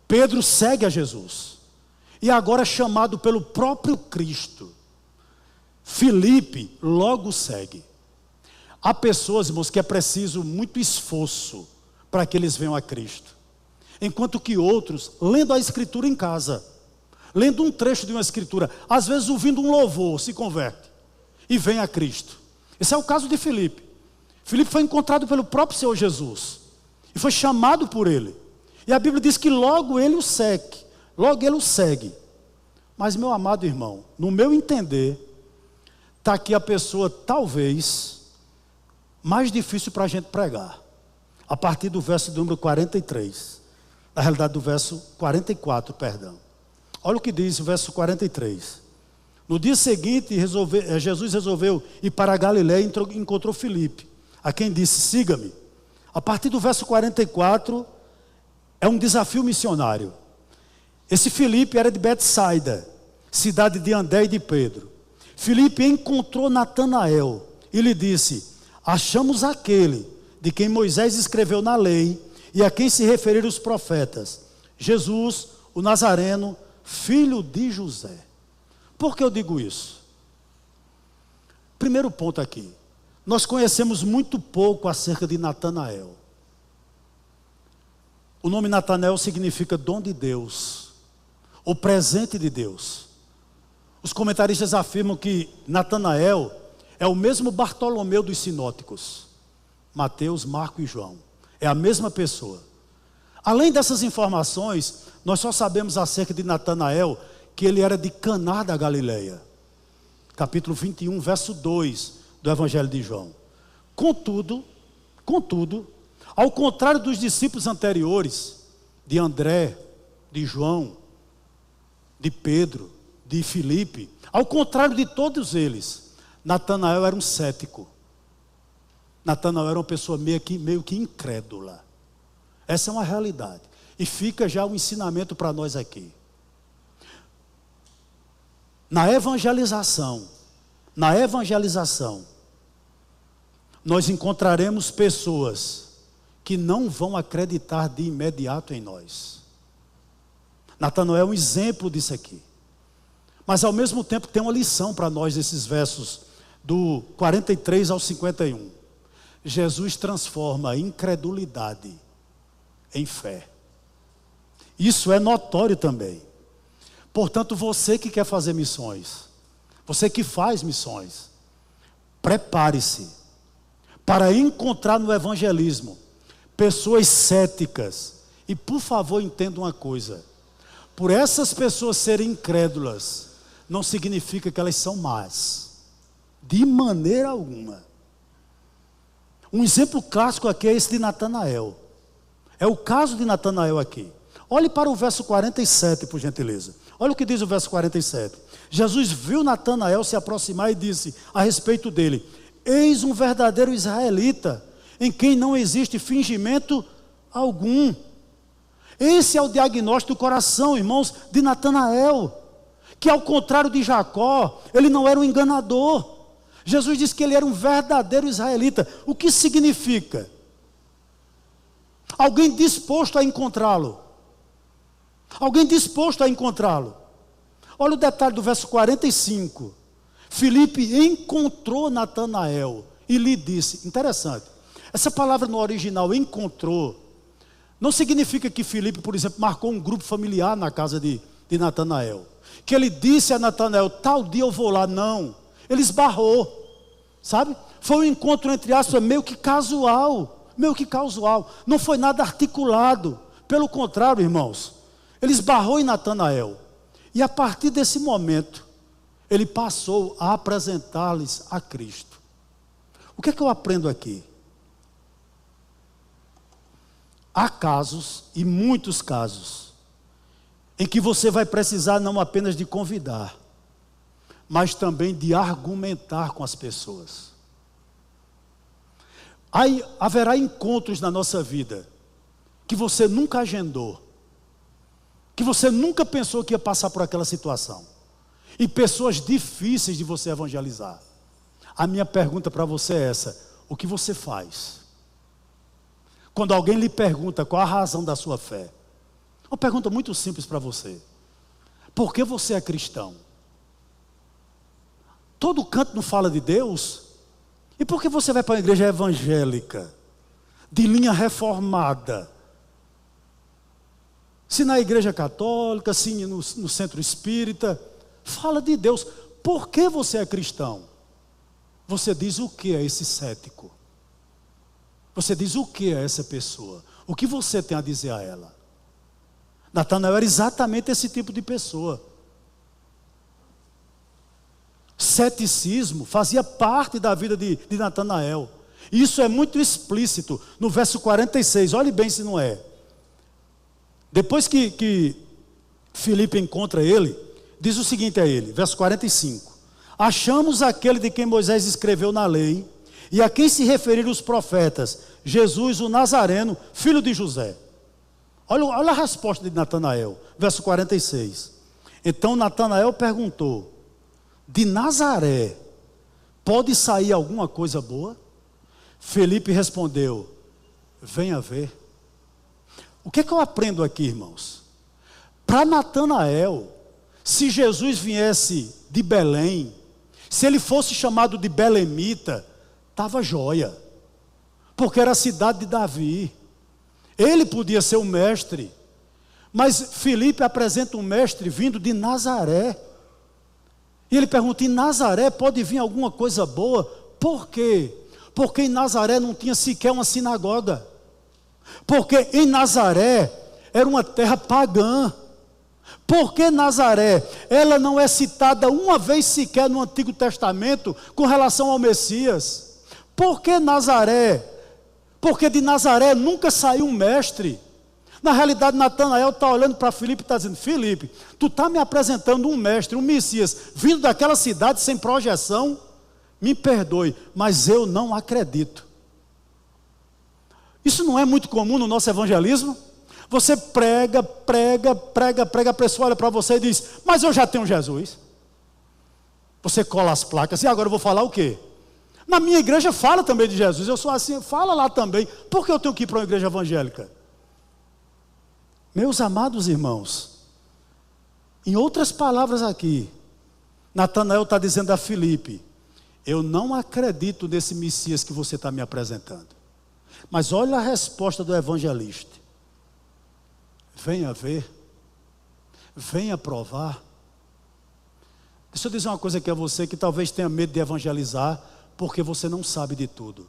Pedro segue a Jesus. E agora chamado pelo próprio Cristo, Filipe logo segue. Há pessoas, irmãos, que é preciso muito esforço para que eles venham a Cristo. Enquanto que outros, lendo a Escritura em casa, lendo um trecho de uma Escritura, às vezes ouvindo um louvor, se converte e vem a Cristo. Esse é o caso de Filipe. Filipe foi encontrado pelo próprio Senhor Jesus e foi chamado por ele. E a Bíblia diz que logo ele o segue. Logo ele o segue. Mas, meu amado irmão, no meu entender, está aqui a pessoa talvez mais difícil para a gente pregar. A partir do verso número 43. Na realidade do verso 44, perdão. Olha o que diz o verso 43. No dia seguinte, Jesus resolveu ir para a Galileia e encontrou Filipe, a quem disse: siga-me. A partir do verso 44, é um desafio missionário. Esse Filipe era de Betsaida, cidade de André e de Pedro. Filipe encontrou Natanael e lhe disse: achamos aquele de quem Moisés escreveu na lei e a quem se referiram os profetas, Jesus, o Nazareno, filho de José. Por que eu digo isso? Primeiro ponto aqui. Nós conhecemos muito pouco acerca de Natanael. O nome Natanael significa dom de Deus, ou presente de Deus. Os comentaristas afirmam que Natanael é o mesmo Bartolomeu dos sinóticos. Mateus, Marcos e João. É a mesma pessoa. Além dessas informações, nós só sabemos acerca de Natanael que ele era de Caná da Galileia. Capítulo 21, verso 2 do Evangelho de João. Contudo, ao contrário dos discípulos anteriores, de André, de João, de Pedro, de Filipe, ao contrário de todos eles, Natanael era um cético. Natanael era uma pessoa meio que incrédula. Essa é uma realidade. E fica já um ensinamento para nós aqui. Na evangelização, nós encontraremos pessoas que não vão acreditar de imediato em nós. Natanael é um exemplo disso aqui. Mas ao mesmo tempo tem uma lição para nós nesses versos do 43 ao 51. Jesus transforma a incredulidade em fé. Isso é notório também. Portanto, você que quer fazer missões, você que faz missões, prepare-se para encontrar no evangelismo pessoas céticas. E por favor, entenda uma coisa: por essas pessoas serem incrédulas, não significa que elas são más, de maneira alguma. Um exemplo clássico aqui é esse de Natanael. É o caso de Natanael aqui. Olhe para o verso 47, por gentileza. Olha o que diz o verso 47. Jesus viu Natanael se aproximar e disse a respeito dele: eis um verdadeiro israelita, em quem não existe fingimento algum. Esse é o diagnóstico do coração, irmãos, de Natanael, que ao contrário de Jacó, ele não era um enganador. Jesus disse que ele era um verdadeiro israelita. O que significa? Alguém disposto a encontrá-lo. Alguém disposto a encontrá-lo. Olha o detalhe do verso 45. Filipe encontrou Natanael e lhe disse. Interessante. Essa palavra no original, encontrou, não significa que Filipe, por exemplo, marcou um grupo familiar na casa de Natanael. Que ele disse a Natanael: tal dia eu vou lá. Não. Ele esbarrou. Sabe? Foi um encontro, entre aspas, meio que casual. Meio que casual. Não foi nada articulado. Pelo contrário, irmãos, ele esbarrou em Natanael. E a partir desse momento, ele passou a apresentar-lhes a Cristo. O que é que eu aprendo aqui? Há casos, e muitos casos, em que você vai precisar não apenas de convidar, mas também de argumentar com as pessoas. Aí haverá encontros na nossa vida que você nunca agendou, que você nunca pensou que ia passar por aquela situação, e pessoas difíceis de você evangelizar. A minha pergunta para você é essa: o que você faz quando alguém lhe pergunta qual a razão da sua fé? Uma pergunta muito simples para você: por que você é cristão? Todo canto não fala de Deus? E por que você vai para uma igreja evangélica, de linha reformada? Se na igreja católica, se no centro espírita, fala de Deus. Por que você é cristão? Você diz o que a esse cético? Você diz o que a essa pessoa? O que você tem a dizer a ela? Natanael era exatamente esse tipo de pessoa. Ceticismo fazia parte da vida de Natanael. Isso é muito explícito no verso 46. Olhe bem se não é. Depois que Filipe encontra ele, diz o seguinte a ele, verso 45: achamos aquele de quem Moisés escreveu na lei, e a quem se referiram os profetas, Jesus o Nazareno, filho de José. Olha a resposta de Natanael, verso 46. Então Natanael perguntou: de Nazaré pode sair alguma coisa boa? Filipe respondeu: venha ver. O que é que eu aprendo aqui, irmãos? Para Natanael, se Jesus viesse de Belém, se ele fosse chamado de belemita, estava jóia, porque era a cidade de Davi. Ele podia ser o mestre, mas Filipe apresenta um mestre vindo de Nazaré. E ele pergunta: em Nazaré pode vir alguma coisa boa? Por quê? Porque em Nazaré não tinha sequer uma sinagoga. Porque em Nazaré era uma terra pagã. Porque Nazaré, ela não é citada uma vez sequer no Antigo Testamento com relação ao Messias. Por que Nazaré? Porque de Nazaré nunca saiu um mestre. Na realidade, Natanael está olhando para Filipe e está dizendo: Filipe, tu está me apresentando um mestre, um Messias, vindo daquela cidade sem projeção? Me perdoe, mas eu não acredito. Isso não é muito comum no nosso evangelismo? Você prega, a pessoa olha para você e diz: mas eu já tenho Jesus. Você cola as placas, e agora eu vou falar o quê? Na minha igreja fala também de Jesus, eu sou assim, fala lá também. Por que eu tenho que ir para uma igreja evangélica? Meus amados irmãos, em outras palavras aqui, Natanael está dizendo a Filipe: eu não acredito nesse Messias que você está me apresentando. Mas olha a resposta do evangelista: venha ver, venha provar. Deixa eu dizer uma coisa aqui a você que talvez tenha medo de evangelizar, porque você não sabe de tudo.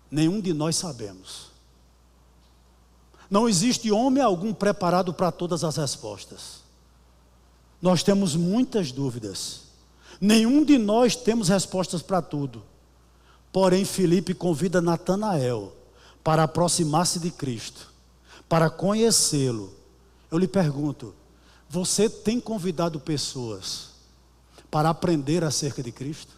Nenhum de nós sabemos. Não existe homem algum preparado para todas as respostas. Nós temos muitas dúvidas. Nenhum de nós temos respostas para tudo. Porém, Filipe convida Natanael para aproximar-se de Cristo, para conhecê-lo. Eu lhe pergunto, você tem convidado pessoas para aprender acerca de Cristo?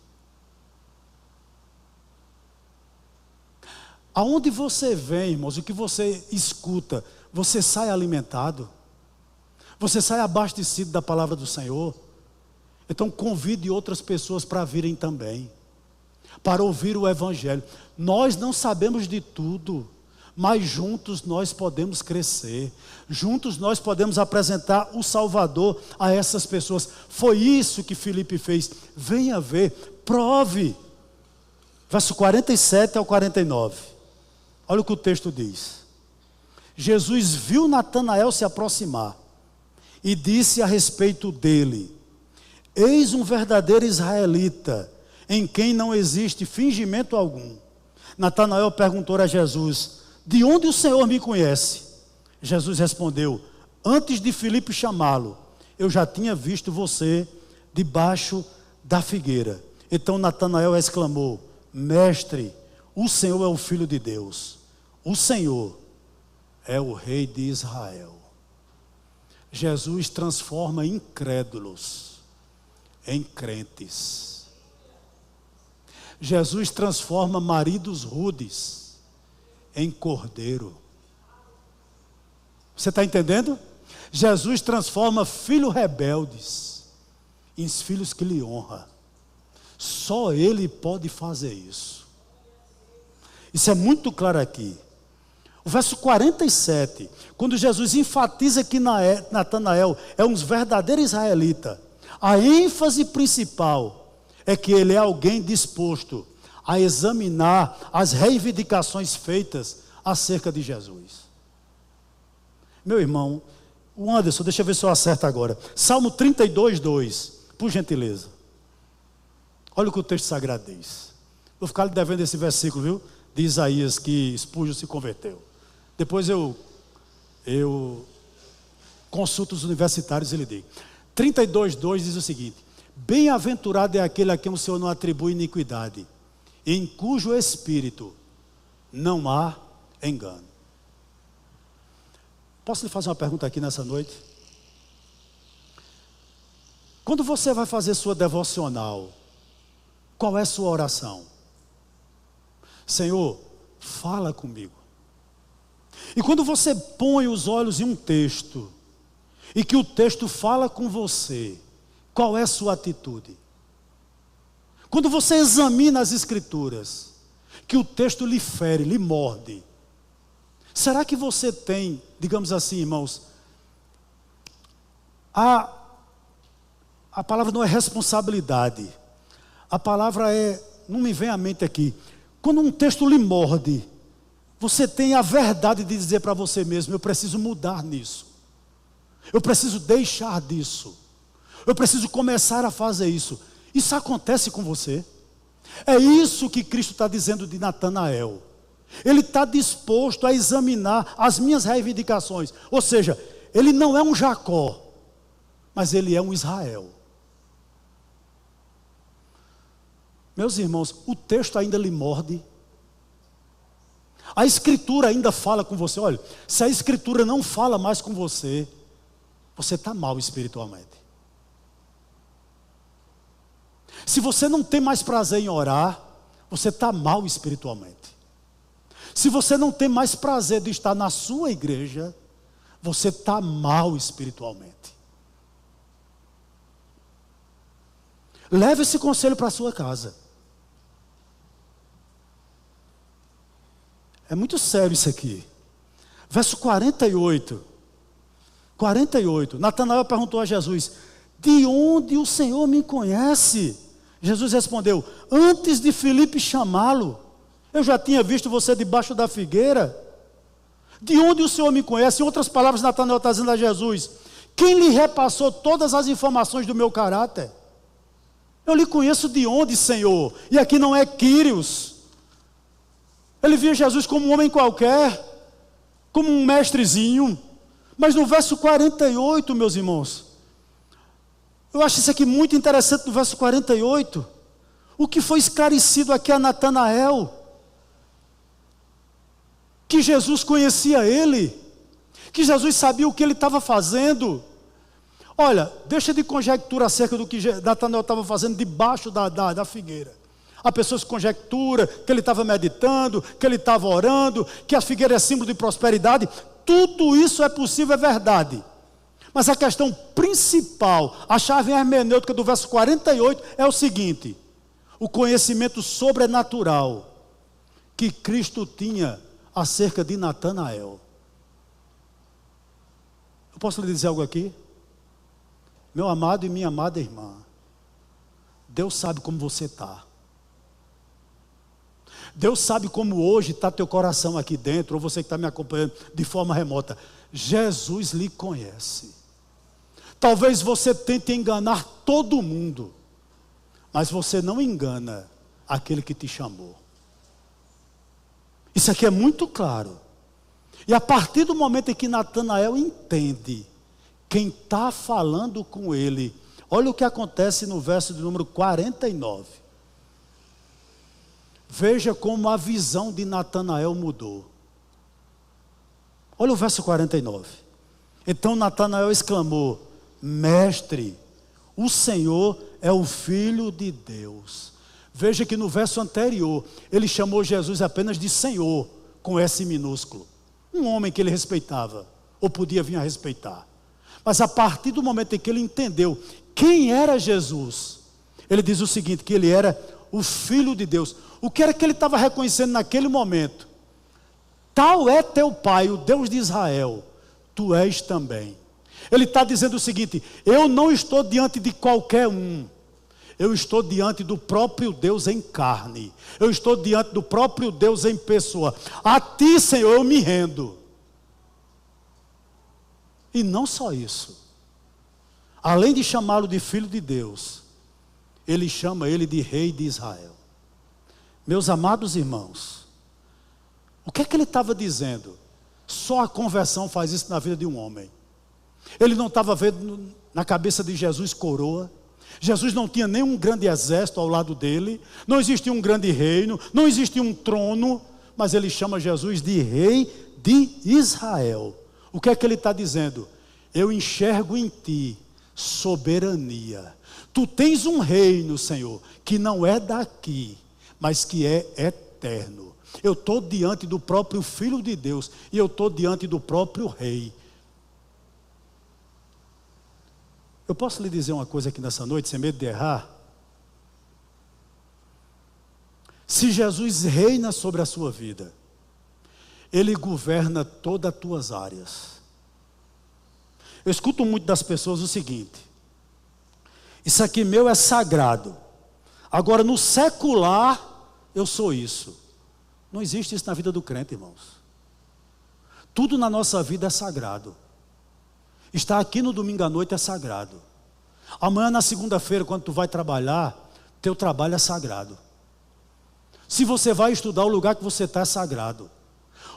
Aonde você vem, irmãos, o que você escuta, você sai alimentado? Você sai abastecido da palavra do Senhor? Então convide outras pessoas para virem também, para ouvir o Evangelho. Nós não sabemos de tudo, mas juntos nós podemos crescer. Juntos nós podemos apresentar o Salvador a essas pessoas. Foi isso que Filipe fez. Venha ver, prove. Verso 47 ao 49. Olha o que o texto diz. Jesus viu Natanael se aproximar e disse a respeito dele: eis um verdadeiro israelita, em quem não existe fingimento algum. Natanael perguntou a Jesus: de onde o Senhor me conhece? Jesus respondeu: antes de Filipe chamá-lo, eu já tinha visto você debaixo da figueira. Então Natanael exclamou: mestre, o Senhor é o Filho de Deus, o Senhor é o Rei de Israel. Jesus transforma incrédulos em crentes. Jesus transforma maridos rudes em cordeiro. Você está entendendo? Jesus transforma filhos rebeldes em filhos que lhe honram. Só Ele pode fazer isso. Isso é muito claro aqui. O verso 47, quando Jesus enfatiza que Natanael é um verdadeiro israelita, a ênfase principal é que ele é alguém disposto a examinar as reivindicações feitas acerca de Jesus. Meu irmão, o Anderson, deixa eu ver se eu acerto agora. Salmo 32, 2, por gentileza. Olha o que o texto sagrado diz. Vou ficar lhe devendo esse versículo, viu? De Isaías, que Spurgeon se converteu. Depois eu consulto os universitários e lhe digo. 32, 2 diz o seguinte: bem-aventurado é aquele a quem o Senhor não atribui iniquidade, em cujo espírito não há engano. Posso lhe fazer uma pergunta aqui nessa noite? Quando você vai fazer sua devocional, qual é a sua oração? Senhor, fala comigo. E quando você põe os olhos em um texto, e que o texto fala com você, qual é a sua atitude? Quando você examina as Escrituras, que o texto lhe fere, lhe morde, será que você tem, digamos assim, irmãos, a palavra não é responsabilidade, a palavra é, não me vem à mente aqui, quando um texto lhe morde, você tem a verdade de dizer para você mesmo: eu preciso mudar nisso, eu preciso deixar disso, eu preciso começar a fazer isso. Isso acontece com você? É isso que Cristo está dizendo de Natanael. Ele está disposto a examinar as minhas reivindicações. Ou seja, ele não é um Jacó, mas ele é um Israel. Meus irmãos, o texto ainda lhe morde. A Escritura ainda fala com você. Olha, se a Escritura não fala mais com você, você está mal espiritualmente. Se você não tem mais prazer em orar, você está mal espiritualmente. Se você não tem mais prazer de estar na sua igreja, você está mal espiritualmente. Leve esse conselho para a sua casa. É muito sério isso aqui. Verso 48. Natanael perguntou a Jesus: de onde o Senhor me conhece? Jesus respondeu: antes de Filipe chamá-lo, eu já tinha visto você debaixo da figueira. De onde o Senhor me conhece? Em outras palavras, Natanael está dizendo a Jesus: quem lhe repassou todas as informações do meu caráter? Eu lhe conheço de onde, Senhor? E aqui não é Quírios. Ele via Jesus como um homem qualquer, como um mestrezinho. Mas no verso 48, meus irmãos, eu acho isso aqui muito interessante no verso 48. O que foi esclarecido aqui a Natanael, que Jesus conhecia ele, que Jesus sabia o que ele estava fazendo. Olha, deixa de conjectura acerca do que Natanael estava fazendo debaixo da figueira. Há pessoas que conjecturam que ele estava meditando, que ele estava orando, que a figueira é símbolo de prosperidade. Tudo isso é possível, é verdade. Mas a questão principal, a chave hermenêutica do verso 48 é o seguinte: o conhecimento sobrenatural que Cristo tinha acerca de Natanael. Eu posso lhe dizer algo aqui? Meu amado e minha amada irmã, Deus sabe como você está. Deus sabe como hoje está teu coração aqui dentro, ou você que está me acompanhando de forma remota. Jesus lhe conhece. Talvez você tente enganar todo mundo, mas você não engana aquele que te chamou. Isso aqui é muito claro. E a partir do momento em que Natanael entende quem está falando com ele, olha o que acontece no verso de número 49. Veja como a visão de Natanael mudou. Olha o verso 49. Então Natanael exclamou: Mestre, o Senhor é o Filho de Deus. Veja que no verso anterior, ele chamou Jesus apenas de Senhor, com S minúsculo. Um homem que ele respeitava, ou podia vir a respeitar. Mas a partir do momento em que ele entendeu quem era Jesus, ele diz o seguinte, que ele era o Filho de Deus. O que era que ele estava reconhecendo naquele momento? Tal é teu Pai, o Deus de Israel, tu és também. Ele está dizendo o seguinte: eu não estou diante de qualquer um, eu estou diante do próprio Deus em carne, eu estou diante do próprio Deus em pessoa. A ti, Senhor, eu me rendo. E não só isso, além de chamá-lo de Filho de Deus, ele chama ele de Rei de Israel. Meus amados irmãos, o que é que ele estava dizendo? Só a conversão faz isso na vida de um homem. Ele não estava vendo na cabeça de Jesus coroa. Jesus não tinha nenhum grande exército ao lado dele, não existia um grande reino, não existia um trono, mas ele chama Jesus de Rei de Israel. O que é que ele está dizendo? Eu enxergo em ti soberania. Tu tens um reino, Senhor, que não é daqui, mas que é eterno. Eu estou diante do próprio Filho de Deus, e eu estou diante do próprio Rei. Eu posso lhe dizer uma coisa aqui nessa noite, sem medo de errar? Se Jesus reina sobre a sua vida, Ele governa todas as tuas áreas. Eu escuto muito das pessoas o seguinte: isso aqui meu é sagrado, agora no secular eu sou isso. Não existe isso na vida do crente, irmãos. Tudo na nossa vida é sagrado. Estar aqui no domingo à noite é sagrado. Amanhã na segunda-feira, quando tu vai trabalhar, teu trabalho é sagrado. Se você vai estudar, o lugar que você está é sagrado.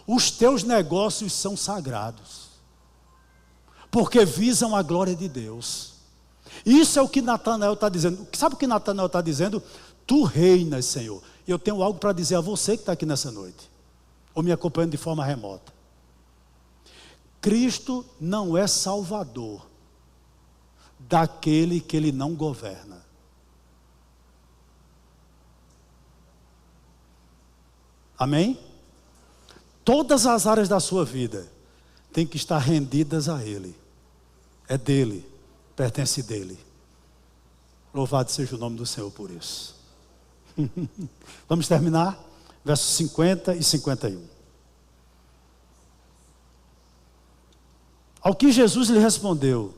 Os teus negócios são sagrados, porque visam a glória de Deus. Isso é o que Natanael está dizendo. Sabe o que Natanael está dizendo? Tu reinas, Senhor. E eu tenho algo para dizer a você que está aqui nessa noite, ou me acompanhando de forma remota. Cristo não é salvador daquele que Ele não governa. Amém? Todas as áreas da sua vida têm que estar rendidas a Ele. É dele, pertence dele. Louvado seja o nome do Senhor por isso. Vamos terminar? Versos 50 e 51. Ao que Jesus lhe respondeu: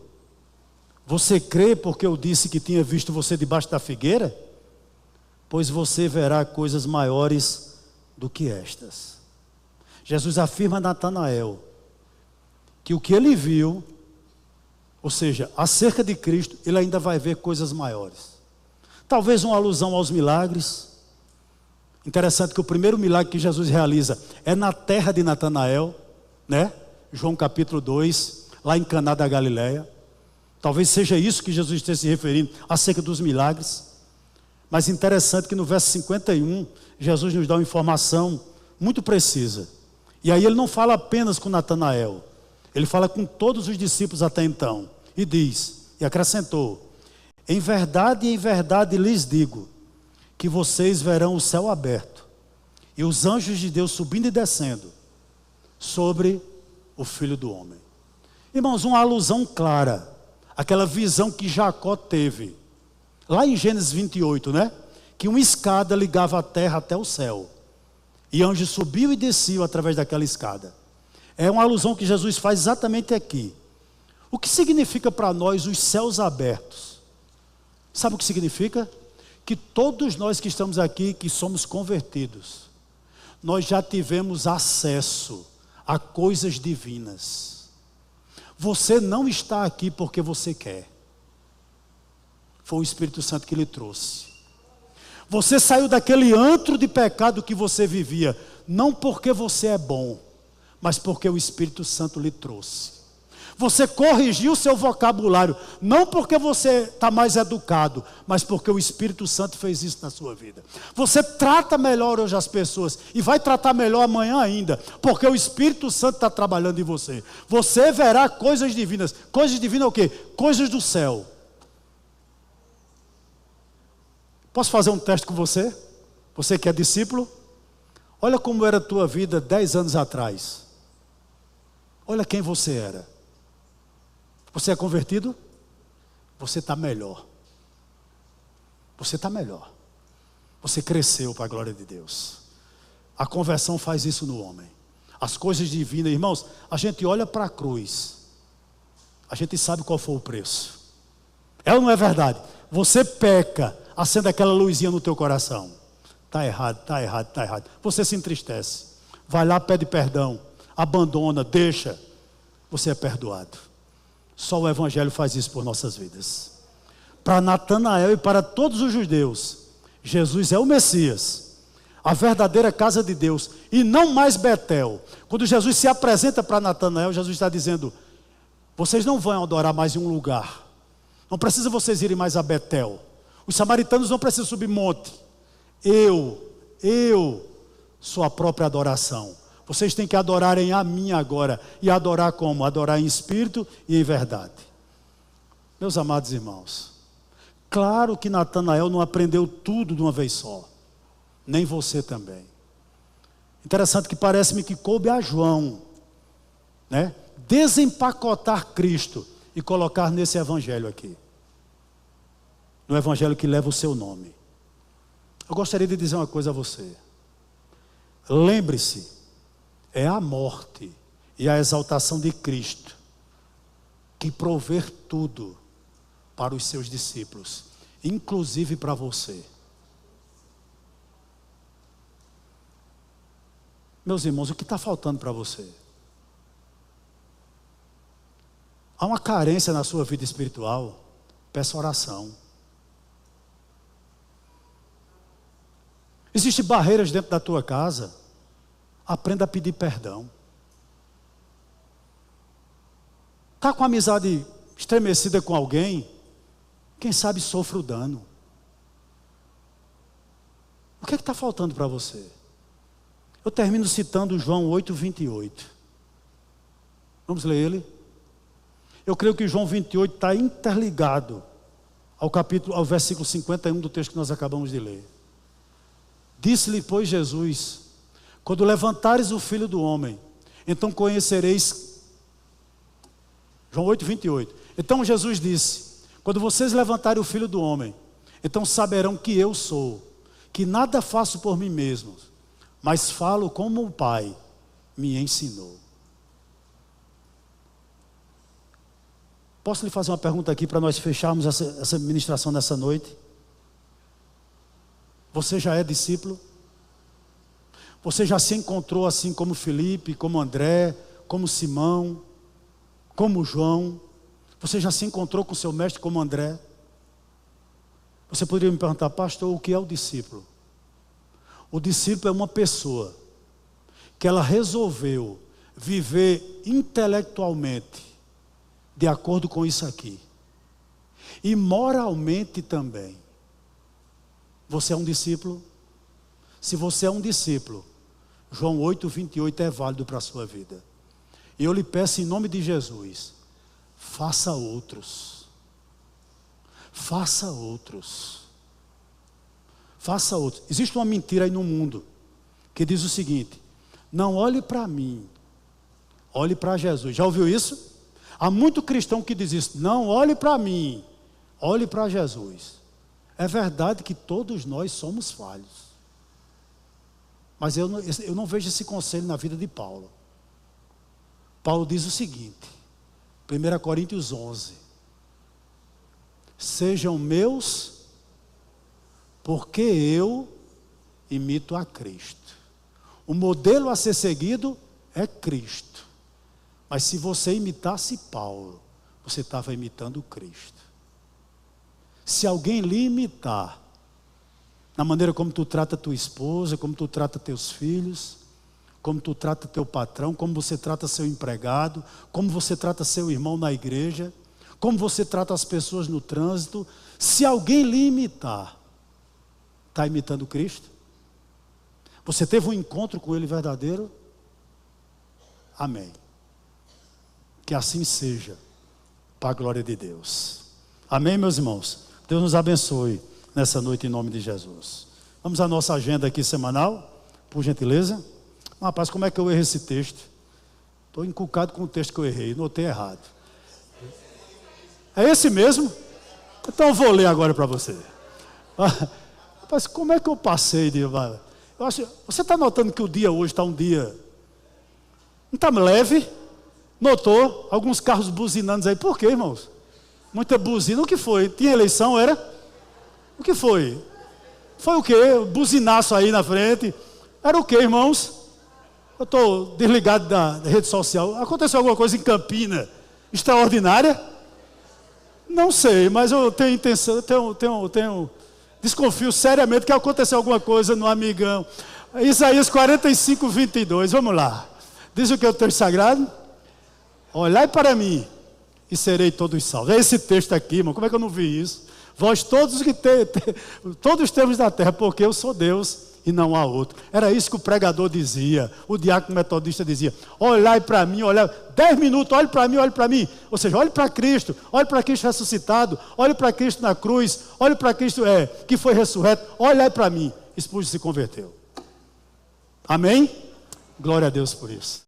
você crê porque eu disse que tinha visto você debaixo da figueira? Pois você verá coisas maiores do que estas. Jesus afirma a Natanael que o que ele viu, ou seja, acerca de Cristo, ele ainda vai ver coisas maiores. Talvez uma alusão aos milagres. Interessante que o primeiro milagre que Jesus realiza é na terra de Natanael, né? João capítulo 2, lá em Caná da Galileia. Talvez seja isso que Jesus esteja se referindo, acerca dos milagres. Mas interessante que no verso 51, Jesus nos dá uma informação muito precisa. E aí ele não fala apenas com Natanael, ele fala com todos os discípulos até então. E diz, e acrescentou: em verdade lhes digo, que vocês verão o céu aberto, e os anjos de Deus subindo e descendo, sobre o Filho do Homem. Irmãos, uma alusão clara, aquela visão que Jacó teve, lá em Gênesis 28, né? Que uma escada ligava a terra até o céu, e anjos subiam e desciam através daquela escada. É uma alusão que Jesus faz exatamente aqui. O que significa para nós os céus abertos? Sabe o que significa? Que todos nós que estamos aqui, que somos convertidos, nós já tivemos acesso a coisas divinas. Você não está aqui porque você quer. Foi o Espírito Santo que lhe trouxe. Você saiu daquele antro de pecado que você vivia, não porque você é bom, mas porque o Espírito Santo lhe trouxe. Você corrigiu o seu vocabulário, não porque você está mais educado, mas porque o Espírito Santo fez isso na sua vida. Você trata melhor hoje as pessoas, e vai tratar melhor amanhã ainda, porque o Espírito Santo está trabalhando em você. Você verá coisas divinas. Coisas divinas é o quê? Coisas do céu. Posso fazer um teste com você? Você que é discípulo? Olha como era a tua vida 10 anos atrás. Olha quem você era. Você é convertido? Você está melhor. Você está melhor. Você cresceu para a glória de Deus. A conversão faz isso no homem. As coisas divinas, irmãos, a gente olha para a cruz, a gente sabe qual foi o preço. É ou não é verdade? Você peca, acende aquela luzinha no teu coração. Está errado, está errado, está errado. Você se entristece. Vai lá, pede perdão. Abandona, deixa. Você é perdoado. Só o Evangelho faz isso por nossas vidas. Para Natanael e para todos os judeus, Jesus é o Messias, a verdadeira casa de Deus, e não mais Betel. Quando Jesus se apresenta para Natanael, Jesus está dizendo: vocês não vão adorar mais em um lugar. Não precisa vocês irem mais a Betel. Os samaritanos não precisam subir monte. Eu sou a própria adoração. Vocês têm que adorarem a mim agora. E adorar como? Adorar em espírito e em verdade. Meus amados irmãos, claro que Natanael não aprendeu tudo de uma vez só. Nem você também. Interessante que parece-me que coube a João, né, desempacotar Cristo e colocar nesse evangelho aqui. No evangelho que leva o seu nome. Eu gostaria de dizer uma coisa a você. Lembre-se, é a morte e a exaltação de Cristo que provê tudo para os seus discípulos, inclusive para você. Meus irmãos, o que está faltando para você? Há uma carência na sua vida espiritual? Peça oração. Existem barreiras dentro da tua casa? Aprenda a pedir perdão. Está com a amizade estremecida com alguém? Quem sabe sofre o dano. O que é que está faltando para você? Eu termino citando João 8:28. Vamos ler ele? Eu creio que João 28 está interligado ao versículo 51 do texto que nós acabamos de ler. Disse-lhe, pois, Jesus: quando levantares o Filho do Homem, então conhecereis. João 8:28. Então Jesus disse: quando vocês levantarem o Filho do Homem, então saberão que eu sou, que nada faço por mim mesmo, mas falo como o Pai me ensinou. Posso lhe fazer uma pergunta aqui para nós fecharmos essa ministração nessa noite? Você já é discípulo? Você já se encontrou assim como Felipe, como André, como Simão, como João? Você já se encontrou com seu mestre como André? Você poderia me perguntar: pastor, o que é o discípulo? O discípulo é uma pessoa que ela resolveu viver intelectualmente de acordo com isso aqui, e moralmente também, você é um discípulo? Se você é um discípulo, João 8:28 é válido para a sua vida. E eu lhe peço em nome de Jesus, faça outros. Faça outros. Faça outros. Existe uma mentira aí no mundo que diz o seguinte: não olhe para mim, olhe para Jesus. Já ouviu isso? Há muito cristão que diz isso: não olhe para mim, olhe para Jesus. É verdade que todos nós somos falhos, mas eu não vejo esse conselho na vida de Paulo. Paulo diz o seguinte, 1 Coríntios 11: sejam meus, porque eu imito a Cristo. O modelo a ser seguido é Cristo. Mas se você imitasse Paulo, você estava imitando Cristo. Se alguém lhe imitar, na maneira como tu trata tua esposa, como tu trata teus filhos, como tu trata teu patrão, como você trata seu empregado, como você trata seu irmão na igreja, como você trata as pessoas no trânsito, se alguém lhe imitar, está imitando Cristo? Você teve um encontro com Ele verdadeiro? Amém. Que assim seja, para a glória de Deus. Amém, meus irmãos? Deus nos abençoe nessa noite em nome de Jesus. Vamos à nossa agenda aqui semanal, por gentileza. Rapaz, como é que eu errei esse texto? Estou encucado com o texto que eu errei, notei errado. É esse mesmo? Então eu vou ler agora para você. Rapaz, como é que eu passei de... Eu acho, você está notando que o dia hoje está um dia... Não está leve? Notou? Alguns carros buzinando aí. Por quê, irmãos? Muita buzina. O que foi? Tinha eleição, era? O que foi? Foi o quê? Buzinaço aí na frente. Era o quê, irmãos? Eu estou desligado da rede social. Aconteceu alguma coisa em Campina extraordinária? Não sei, mas eu tenho intenção, desconfio seriamente que aconteceu alguma coisa no Amigão. Isaías 45:22, vamos lá. Diz o que é o texto sagrado? Olhai para mim e serei todos salvos. É esse texto aqui, irmão, como é que eu não vi isso? Vós todos que todos os termos da terra, porque eu sou Deus e não há outro. Era isso que o pregador dizia, o diácono metodista dizia: olhai para mim, olhai, 10 minutos, olhe para mim, olhe para mim. Ou seja, olhe para Cristo ressuscitado, olhe para Cristo na cruz, olhe para Cristo que foi ressurreto, olhai para mim. Spurgeon se converteu. Amém? Glória a Deus por isso.